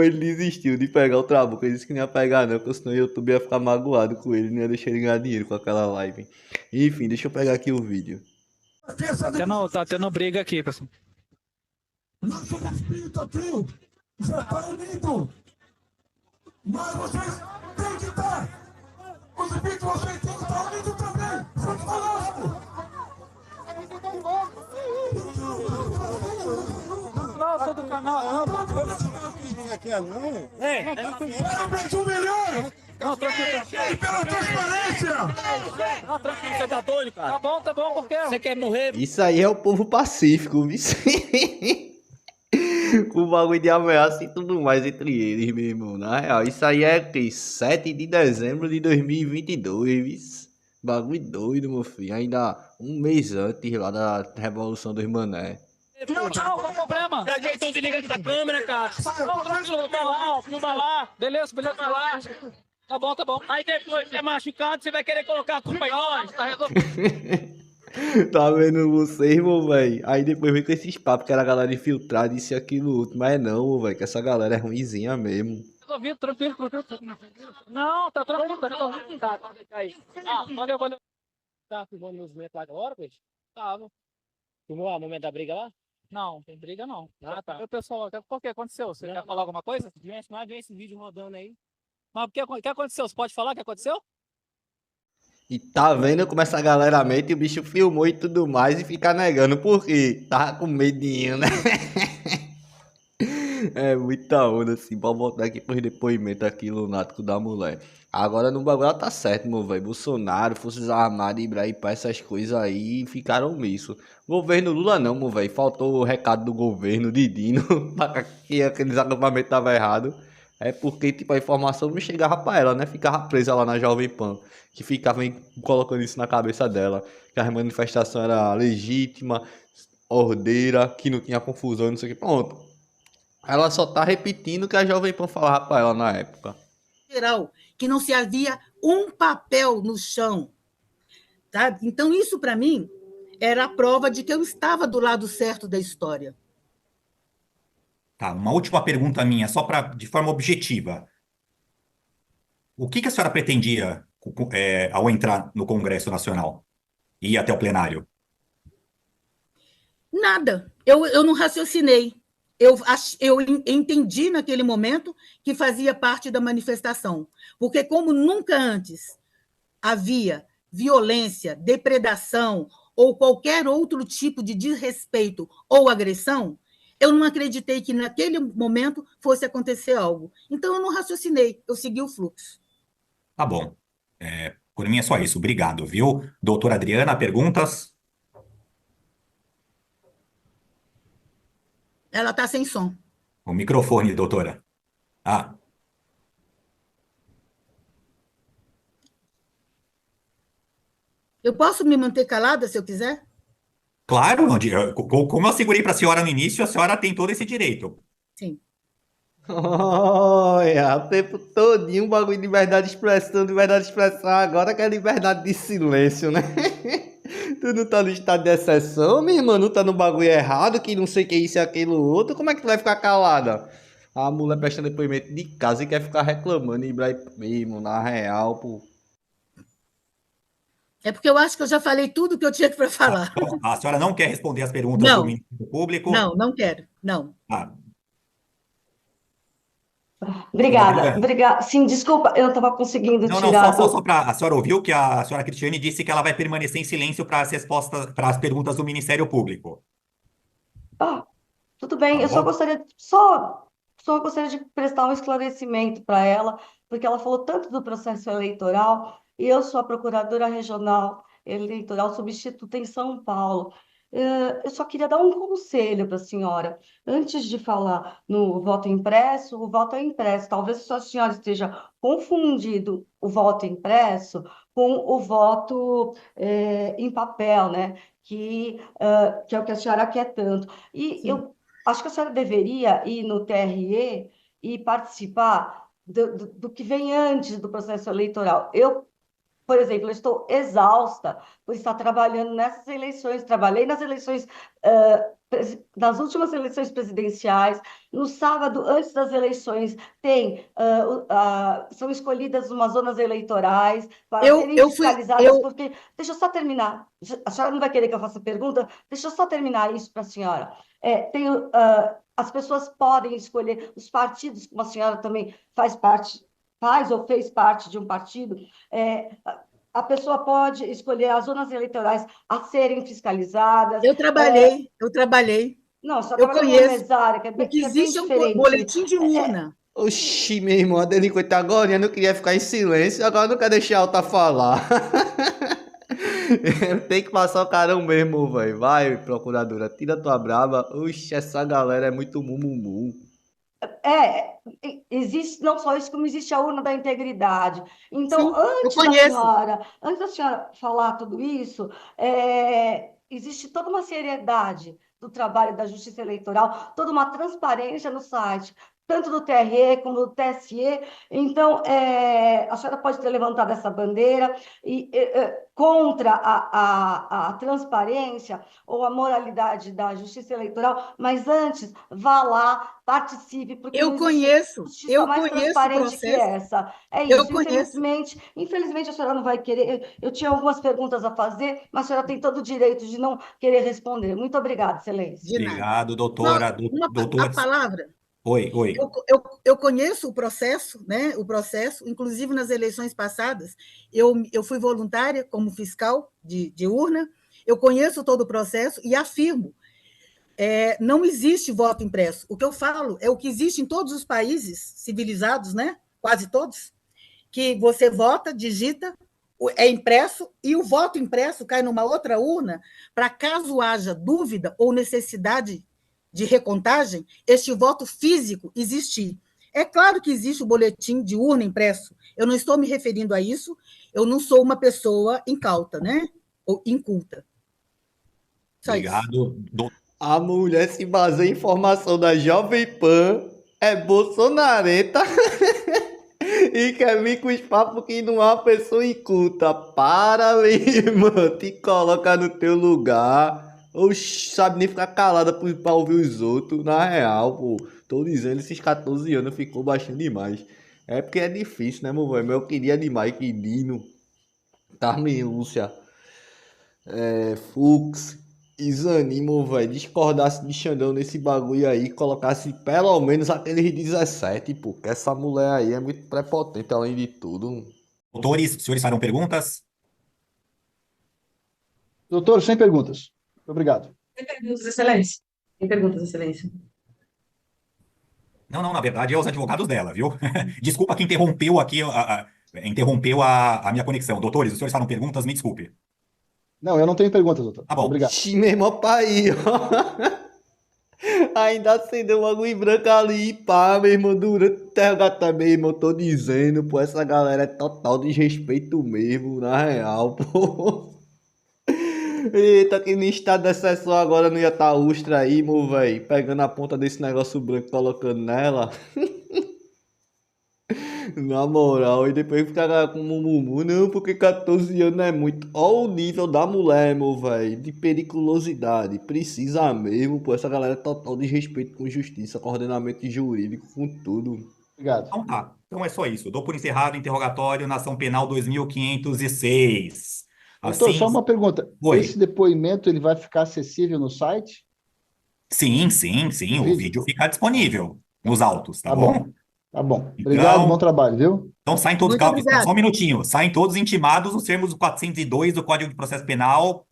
Ele desistiu de pegar o trabuco. Ele disse que não ia pegar não, porque senão o YouTube ia ficar magoado com ele. Não ia deixar ele ganhar dinheiro com aquela live. Enfim, deixa eu pegar aqui o vídeo. Tá tendo briga aqui, pessoal. Nosso espírito aqui já está unido. Mas vocês têm que estar. O espírito de vocês tem que estar unido também. Junto conosco. Não, sou do canal. Parabéns, o melhor. Não, tranquilo. E pela transparência. Não, tranquilo, você tá doido, cara? Tá bom, porque você quer morrer? Isso aí é o povo pacífico, viu? Com o bagulho de ameaça e tudo mais entre eles mesmo, na real. Isso aí é que 7 de dezembro de 2022, viu? Bagulho doido, meu filho. Ainda um mês antes lá da Revolução dos Mané. Não, qual o problema? Então se liga aqui da câmera, cara. Não, tranquilo, filma lá. Beleza, vai lá. Tá bom. Aí depois, você é machucado, você vai querer colocar a culpa em nós. Tá resolvido. Tá vendo vocês, irmão, velho? Aí depois vem com esses papos que era a galera infiltrada, isso e aquilo outro. Mas não, velho, que essa galera é ruinzinha mesmo. Resolvido, tranquilo. Não, tá tranquilo, tá resolvido. Tá, aí. Valeu. Tá filmando os momentos agora, peixe? Tava. Filmou o momento da briga lá? Não, tem briga não. Ah, tá. Pessoal, o que aconteceu? Você quer falar alguma coisa? Mas vem esse vídeo rodando aí. Mas o que aconteceu? Você pode falar o que aconteceu? E tá vendo como essa galera mente, o bicho filmou e tudo mais e fica negando, por quê? Tava com medinho, né? É muita onda, assim, pra voltar aqui pros depoimentos aqui, lunático da mulher. Agora no bagulho ela tá certo, meu velho. Bolsonaro, Forças Armadas, Ibrahim, essas coisas aí ficaram omisso. Governo Lula não, meu velho. Faltou o recado do governo de Dino, que aqueles acampamentos estavam errados. É porque, tipo, a informação não chegava pra ela, né? Ficava presa lá na Jovem Pan, que ficava colocando isso na cabeça dela, que a manifestação era legítima, ordeira, que não tinha confusão, não sei o que. Pronto. Ela só tá repetindo o que a Jovem Pan falava pra ela na época. Geral, que não se havia um papel no chão. Sabe? Então, isso, para mim, era a prova de que eu estava do lado certo da história. Tá, uma última pergunta minha, só para de forma objetiva. O que que a senhora pretendia ao entrar no Congresso Nacional e ir até o plenário? Nada. Eu não raciocinei. Eu entendi naquele momento que fazia parte da manifestação. Porque, como nunca antes havia violência, depredação ou qualquer outro tipo de desrespeito ou agressão, eu não acreditei que naquele momento fosse acontecer algo. Então, eu não raciocinei, eu segui o fluxo. Tá bom. Por mim é só isso. Obrigado, viu? Doutora Adriana, perguntas? Ela está sem som. O microfone, doutora. Ah, Eu posso me manter calada se eu quiser? claro, como eu assegurei para a senhora no início, a senhora tem todo esse direito. Sim. Olha, o tempo todinho um bagulho de liberdade de expressão, agora que é liberdade de silêncio, né? Tu não tá no estado de exceção, minha irmã, não tá no bagulho errado, que não sei o que é isso e aquilo outro, como é que tu vai ficar calada? A mulher prestando depoimento de casa e quer ficar reclamando, Ibrahim, na real, pô. É porque eu acho que eu já falei tudo que eu tinha para falar. Então, a senhora não quer responder as perguntas do Não, Ministério Público? não quero. Não. Ah, Obrigada, obrigada. Sim, desculpa, eu não estava conseguindo não, tirar só para a senhora ouviu que a senhora Cristiane disse que ela vai permanecer em silêncio para as respostas, para as perguntas do Ministério Público. Ah, tudo bem, Tá eu só bom? gostaria, só gostaria de prestar um esclarecimento para ela, porque ela falou tanto do processo eleitoral, e eu sou a procuradora regional eleitoral substituta em São Paulo. Eu só queria dar um conselho para a senhora. Antes de falar no voto impresso, o voto é impresso. Talvez a senhora esteja confundindo o voto impresso com o voto em papel, né? Que é o que a senhora quer tanto. E Sim. eu acho que a senhora deveria ir no TRE e participar do que vem antes do processo eleitoral. Eu, por exemplo, eu estou exausta por estar trabalhando nessas eleições. Trabalhei nas eleições, nas últimas eleições presidenciais. No sábado, antes das eleições, são escolhidas umas zonas eleitorais para serem fiscalizadas, porque... Deixa eu só terminar. A senhora não vai querer que eu faça pergunta? Deixa eu só terminar isso para a senhora. As pessoas podem escolher os partidos, como a senhora também faz ou fez parte de um partido, a pessoa pode escolher as zonas eleitorais a serem fiscalizadas. Eu trabalhei. Não, só Eu trabalhou numa conheço. mesária, O que que é bem existe é um diferente. boletim de urna. Oxi, meu irmão, a delinquente agora eu não queria ficar em silêncio, agora não quer deixar a outra falar. Tem que passar o carão mesmo, velho. Vai, procuradora, tira tua braba. Oxi, essa galera é muito mumumu. Existe não só isso, como existe a urna da integridade. Então, Sim, eu conheço. antes da senhora falar tudo isso, existe toda uma seriedade do trabalho da Justiça Eleitoral, toda uma transparência no site, tanto do TRE como do TSE. Então, a senhora pode ter levantado essa bandeira contra a transparência ou a moralidade da Justiça Eleitoral, mas antes, vá lá, participe, porque Eu não existe conheço. justiça Eu mais conheço o transparente que processo. essa. É Eu isso. conheço. Infelizmente, a senhora não vai querer. Eu tinha algumas perguntas a fazer, mas a senhora tem todo o direito de não querer responder. Muito obrigada, Excelência. De nada. Obrigado, doutora. A palavra. Oi. Eu conheço o processo, né? O processo, inclusive nas eleições passadas, eu fui voluntária como fiscal de urna, eu conheço todo o processo e afirmo, não existe voto impresso. O que eu falo é o que existe em todos os países civilizados, né? Quase todos, que você vota, digita, é impresso, e o voto impresso cai numa outra urna, para caso haja dúvida ou necessidade de recontagem, este voto físico existir. É claro que existe o boletim de urna impresso. Eu não estou me referindo a isso. Eu não sou uma pessoa incauta, né? Ou inculta. Só isso. Obrigado. A mulher se baseia em informação da Jovem Pan, é bolsonareta e quer vir com os papos que não é uma pessoa inculta. Para, minha irmã, te coloca no teu lugar. Oxi, sabe nem ficar calada pra ouvir os outros. Na real, pô, tô dizendo, esses 14 anos ficou baixinho demais. É porque é difícil, né, meu velho? Mas eu queria demais que Dino, Carmen Lúcia, Fux e Zanimo, velho, discordasse de Xandão nesse bagulho aí, colocasse pelo menos aqueles 17, pô, que essa mulher aí é muito prepotente, além de tudo. Doutores, os senhores farão perguntas? Doutor, sem perguntas. Obrigado. Tem perguntas, Excelência? Tem perguntas, Excelência? Não, na verdade é os advogados dela, viu? Desculpa que interrompeu aqui, interrompeu a minha conexão. Doutores, os senhores farão perguntas? Me desculpe. Não, eu não tenho perguntas, doutor. Tá bom. Obrigado. Ixi, meu irmão, pai, ó. Ainda acendeu uma luz branca ali, pá, meu irmão, durante o interrogatório, meu irmão, tô dizendo, pô, essa galera é total desrespeito mesmo, na real, pô. Eita, que no estado de exceção agora não ia estar Ustra aí, meu velho, pegando a ponta desse negócio branco e colocando nela. Na moral, e depois ficar com o mumumu, não, porque 14 anos é muito. Ó o nível da mulher, meu velho, de periculosidade. Precisa mesmo, pô, essa galera é total desrespeito com justiça, com ordenamento jurídico, com tudo. Obrigado. Então tá. Então é só isso. Dou por encerrado o interrogatório na ação penal 2506. Doutor, Assim, só uma pergunta. Oi. Esse depoimento ele vai ficar acessível no site? sim, O o vídeo? vídeo fica disponível nos autos, tá Tá bom? bom. Tá bom. Obrigado, Então, bom trabalho, viu? então saem todos, Muito obrigada. só um minutinho, saem todos intimados nos termos do 402 do Código de Processo Penal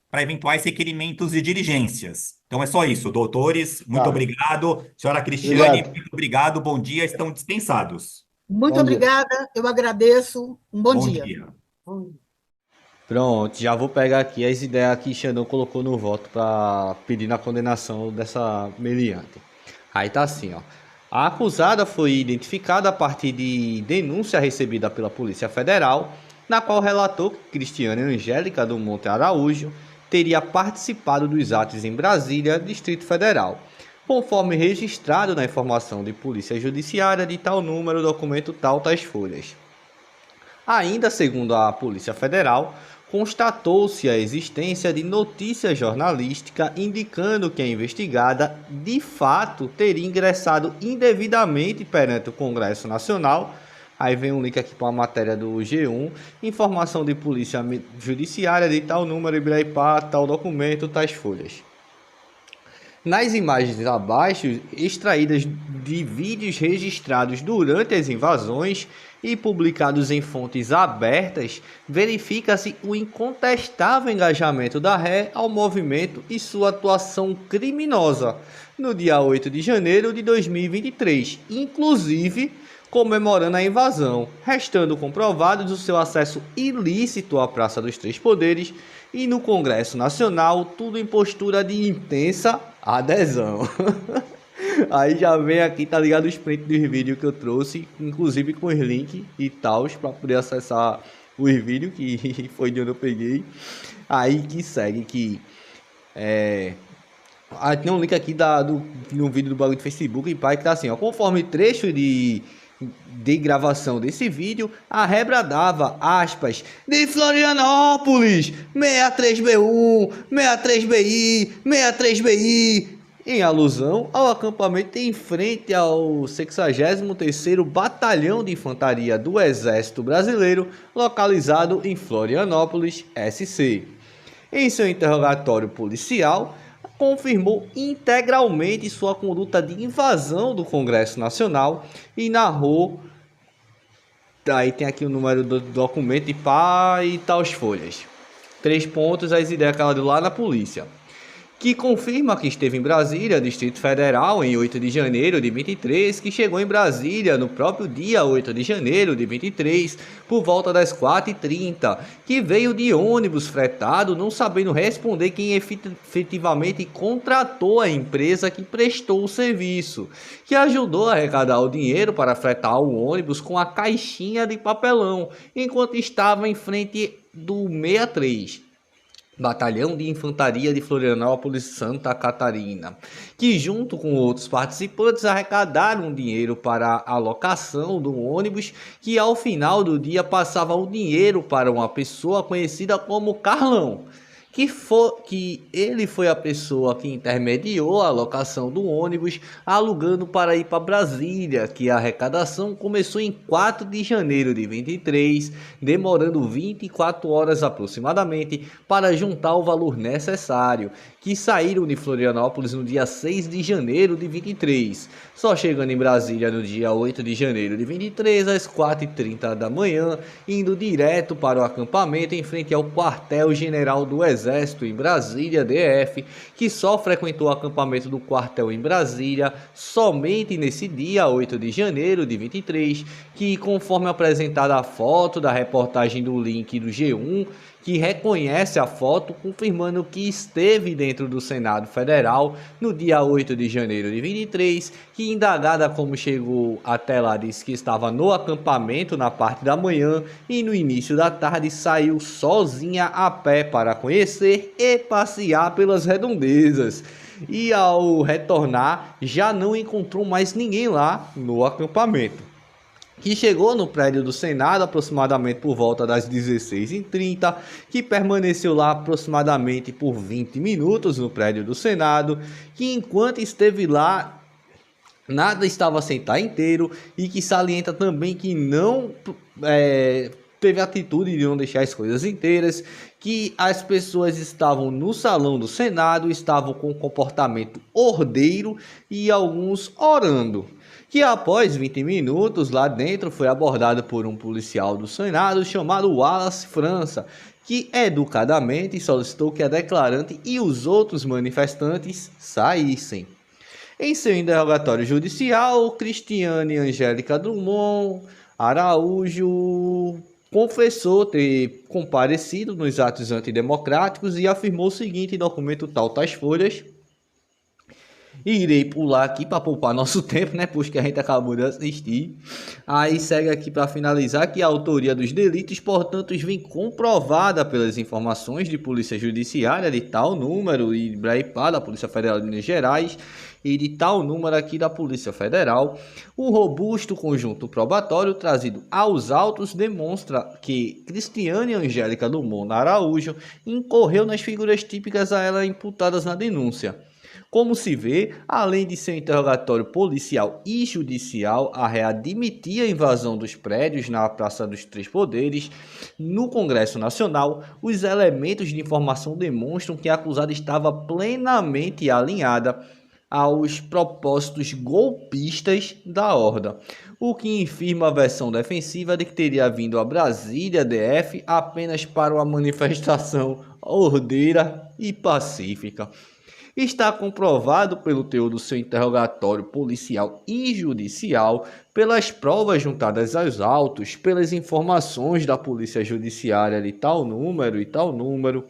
para eventuais requerimentos e diligências. Então é só isso, doutores, muito Tá. obrigado. Senhora Cristiane, Obrigado. muito obrigado, bom dia, estão dispensados. Muito Bom dia. obrigada, eu agradeço. Um bom dia. Pronto, já vou pegar aqui as ideias que Xandão colocou no voto para pedir na condenação dessa meliante. Aí tá assim, ó. A acusada foi identificada a partir de denúncia recebida pela Polícia Federal, na qual relatou que Cristiane Angélica do Monte Araújo teria participado dos atos em Brasília, Distrito Federal, conforme registrado na informação de Polícia Judiciária de tal número, documento tal, tais folhas. Ainda segundo a Polícia Federal, constatou-se a existência de notícia jornalística indicando que a investigada, de fato, teria ingressado indevidamente perante o Congresso Nacional. Aí vem um link aqui para a matéria do G1, informação de Polícia Judiciária de tal número, Ibraipá, tal documento, tais folhas. Nas imagens abaixo, extraídas de vídeos registrados durante as invasões e publicados em fontes abertas, verifica-se o incontestável engajamento da ré ao movimento e sua atuação criminosa no dia 8 de janeiro de 2023, inclusive comemorando a invasão, restando comprovados o seu acesso ilícito à Praça dos Três Poderes e no Congresso Nacional, tudo em postura de intensa adesão. Aí já vem aqui, tá ligado, os prints dos vídeos que eu trouxe, inclusive com os links e tal, para poder acessar os vídeos, que foi de onde eu peguei. Aí que segue, que tem um link aqui no vídeo do bagulho do Facebook, pai, que tá assim, ó, conforme trecho de gravação desse vídeo, a ré bradava, aspas, de Florianópolis, 63B1, 63BI, 63BI, em alusão ao acampamento em frente ao 63º Batalhão de Infantaria do Exército Brasileiro, localizado em Florianópolis, SC. Em seu interrogatório policial, confirmou integralmente sua conduta de invasão do Congresso Nacional e narrou, aí tem aqui o número do documento e tais folhas. 3 pontos, as ideias que ela deu lá na polícia. que confirma que esteve em Brasília, Distrito Federal, em 8 de janeiro de 23, que chegou em Brasília no próprio dia 8 de janeiro de 23, por volta das 4h30, que veio de ônibus fretado, não sabendo responder quem efetivamente contratou a empresa que prestou o serviço, que ajudou a arrecadar o dinheiro para fretar o ônibus com a caixinha de papelão, enquanto estava em frente do 63. Batalhão de Infantaria de Florianópolis, Santa Catarina, que junto com outros participantes arrecadaram dinheiro para a locação do ônibus, que ao final do dia passava o dinheiro para uma pessoa conhecida como Carlão, que ele foi a pessoa que intermediou a locação do ônibus, alugando para ir para Brasília, que a arrecadação começou em 4 de janeiro de 23, demorando 24 horas aproximadamente para juntar o valor necessário, que saíram de Florianópolis no dia 6 de janeiro de 23, só chegando em Brasília no dia 8 de janeiro de 23, às 4h30 da manhã, indo direto para o acampamento em frente ao quartel-general do Exército em Brasília, DF, que só frequentou o acampamento do quartel em Brasília somente nesse dia 8 de janeiro de 23, que conforme apresentada a foto da reportagem do link do G1, que reconhece a foto, confirmando que esteve dentro do Senado Federal no dia 8 de janeiro de 23, que indagada como chegou até lá disse que estava no acampamento na parte da manhã e no início da tarde saiu sozinha a pé para conhecer e passear pelas redondezas. E ao retornar já não encontrou mais ninguém lá no acampamento, que chegou no prédio do Senado aproximadamente por volta das 16h30, que permaneceu lá aproximadamente por 20 minutos no prédio do Senado, que enquanto esteve lá nada estava sem estar inteiro, e que salienta também que não teve a atitude de não deixar as coisas inteiras, que as pessoas estavam no salão do Senado, estavam com comportamento ordeiro e alguns orando, que após 20 minutos lá dentro foi abordado por um policial do Senado chamado Wallace França, que educadamente solicitou que a declarante e os outros manifestantes saíssem. Em seu interrogatório judicial, Cristiane Angélica Drummond Araújo confessou ter comparecido nos atos antidemocráticos e afirmou o seguinte em documento tais folhas. E irei pular aqui para poupar nosso tempo, né? Pois que a gente acabou de assistir. Aí segue aqui para finalizar que a autoria dos delitos, portanto, vem comprovada pelas informações de Polícia Judiciária de tal número e BRAIPA, da Polícia Federal de Minas Gerais, e de tal número aqui da Polícia Federal. O robusto conjunto probatório trazido aos autos demonstra que Cristiane Angélica Drummond Araújo incorreu nas figuras típicas a ela imputadas na denúncia. Como se vê, além de seu interrogatório policial e judicial, a réa admitia a invasão dos prédios na Praça dos Três Poderes. No Congresso Nacional, os elementos de informação demonstram que a acusada estava plenamente alinhada aos propósitos golpistas da horda, o que infirma a versão defensiva de que teria vindo a Brasília, DF, apenas para uma manifestação ordeira e pacífica. Está comprovado pelo teor do seu interrogatório policial e judicial, pelas provas juntadas aos autos, pelas informações da Polícia Judiciária de tal número e tal número,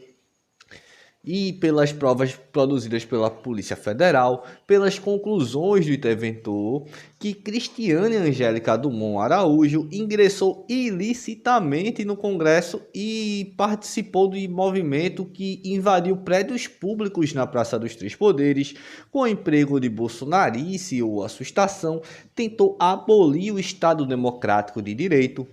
e pelas provas produzidas pela Polícia Federal, pelas conclusões do interventor, que Cristiane Angélica Drummond Araújo ingressou ilicitamente no Congresso e participou do movimento que invadiu prédios públicos na Praça dos Três Poderes, com emprego de bolsonarice ou assustação, tentou abolir o Estado Democrático de Direito,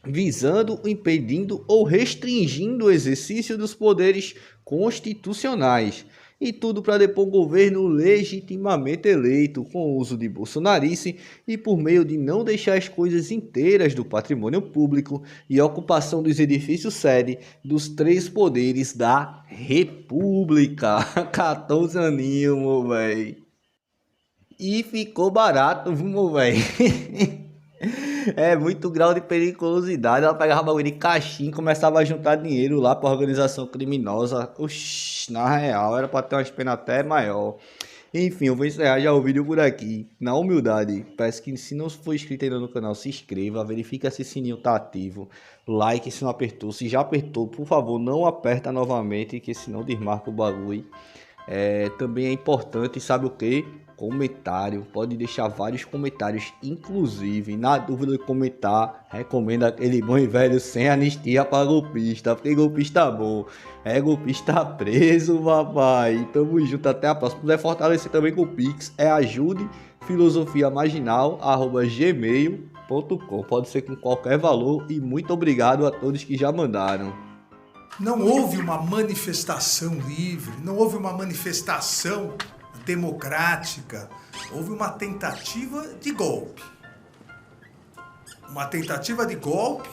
visando, impedindo ou restringindo o exercício dos poderes constitucionais, e tudo para depor um governo legitimamente eleito, com o uso de bolsonarice e por meio de não deixar as coisas inteiras do patrimônio público e ocupação dos edifícios sede dos três poderes da República. 14 aninhos, velho. E ficou barato, viu, velho? É muito grau de periculosidade. Ela pegava bagulho de caixinha e começava a juntar dinheiro lá pra organização criminosa. Oxi, na real, era pra ter umas penas até maior. Enfim, eu vou encerrar já o vídeo por aqui. Na humildade, peço que se não for inscrito ainda no canal, se inscreva, verifica se o sininho tá ativo, like se não apertou, se já apertou, por favor, não aperta novamente, que senão desmarca o bagulho. Também é importante, sabe o que? Comentário, pode deixar vários comentários, inclusive, na dúvida de comentar, recomendo aquele bom e velho sem anistia para golpista, porque golpista bom, golpista preso, papai. Tamo junto, até a próxima. Se puder fortalecer também com o Pix, ajudefilosofiamarginal@gmail.com, pode ser com qualquer valor e muito obrigado a todos que já mandaram. Não houve uma manifestação livre, não houve uma manifestação democrática, houve uma tentativa de golpe. Uma tentativa de golpe,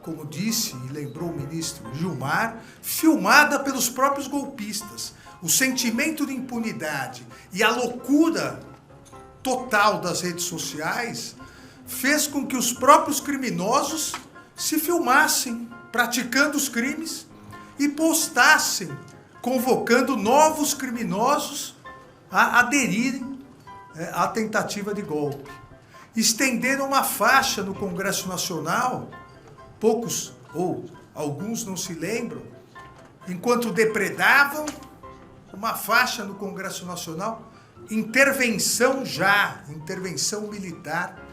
como disse e lembrou o ministro Gilmar, filmada pelos próprios golpistas. O sentimento de impunidade e a loucura total das redes sociais fez com que os próprios criminosos se filmassem praticando os crimes e postassem, convocando novos criminosos a aderirem à tentativa de golpe. Estenderam uma faixa no Congresso Nacional, poucos ou alguns não se lembram, enquanto depredavam, uma faixa no Congresso Nacional, intervenção já, intervenção militar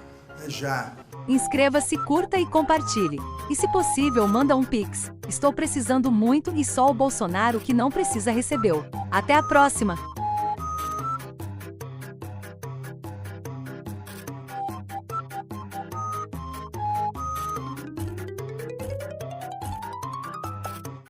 já. Inscreva-se, curta e compartilhe. E se possível, manda um Pix. Estou precisando muito e só o Bolsonaro que não precisa recebeu. Até a próxima!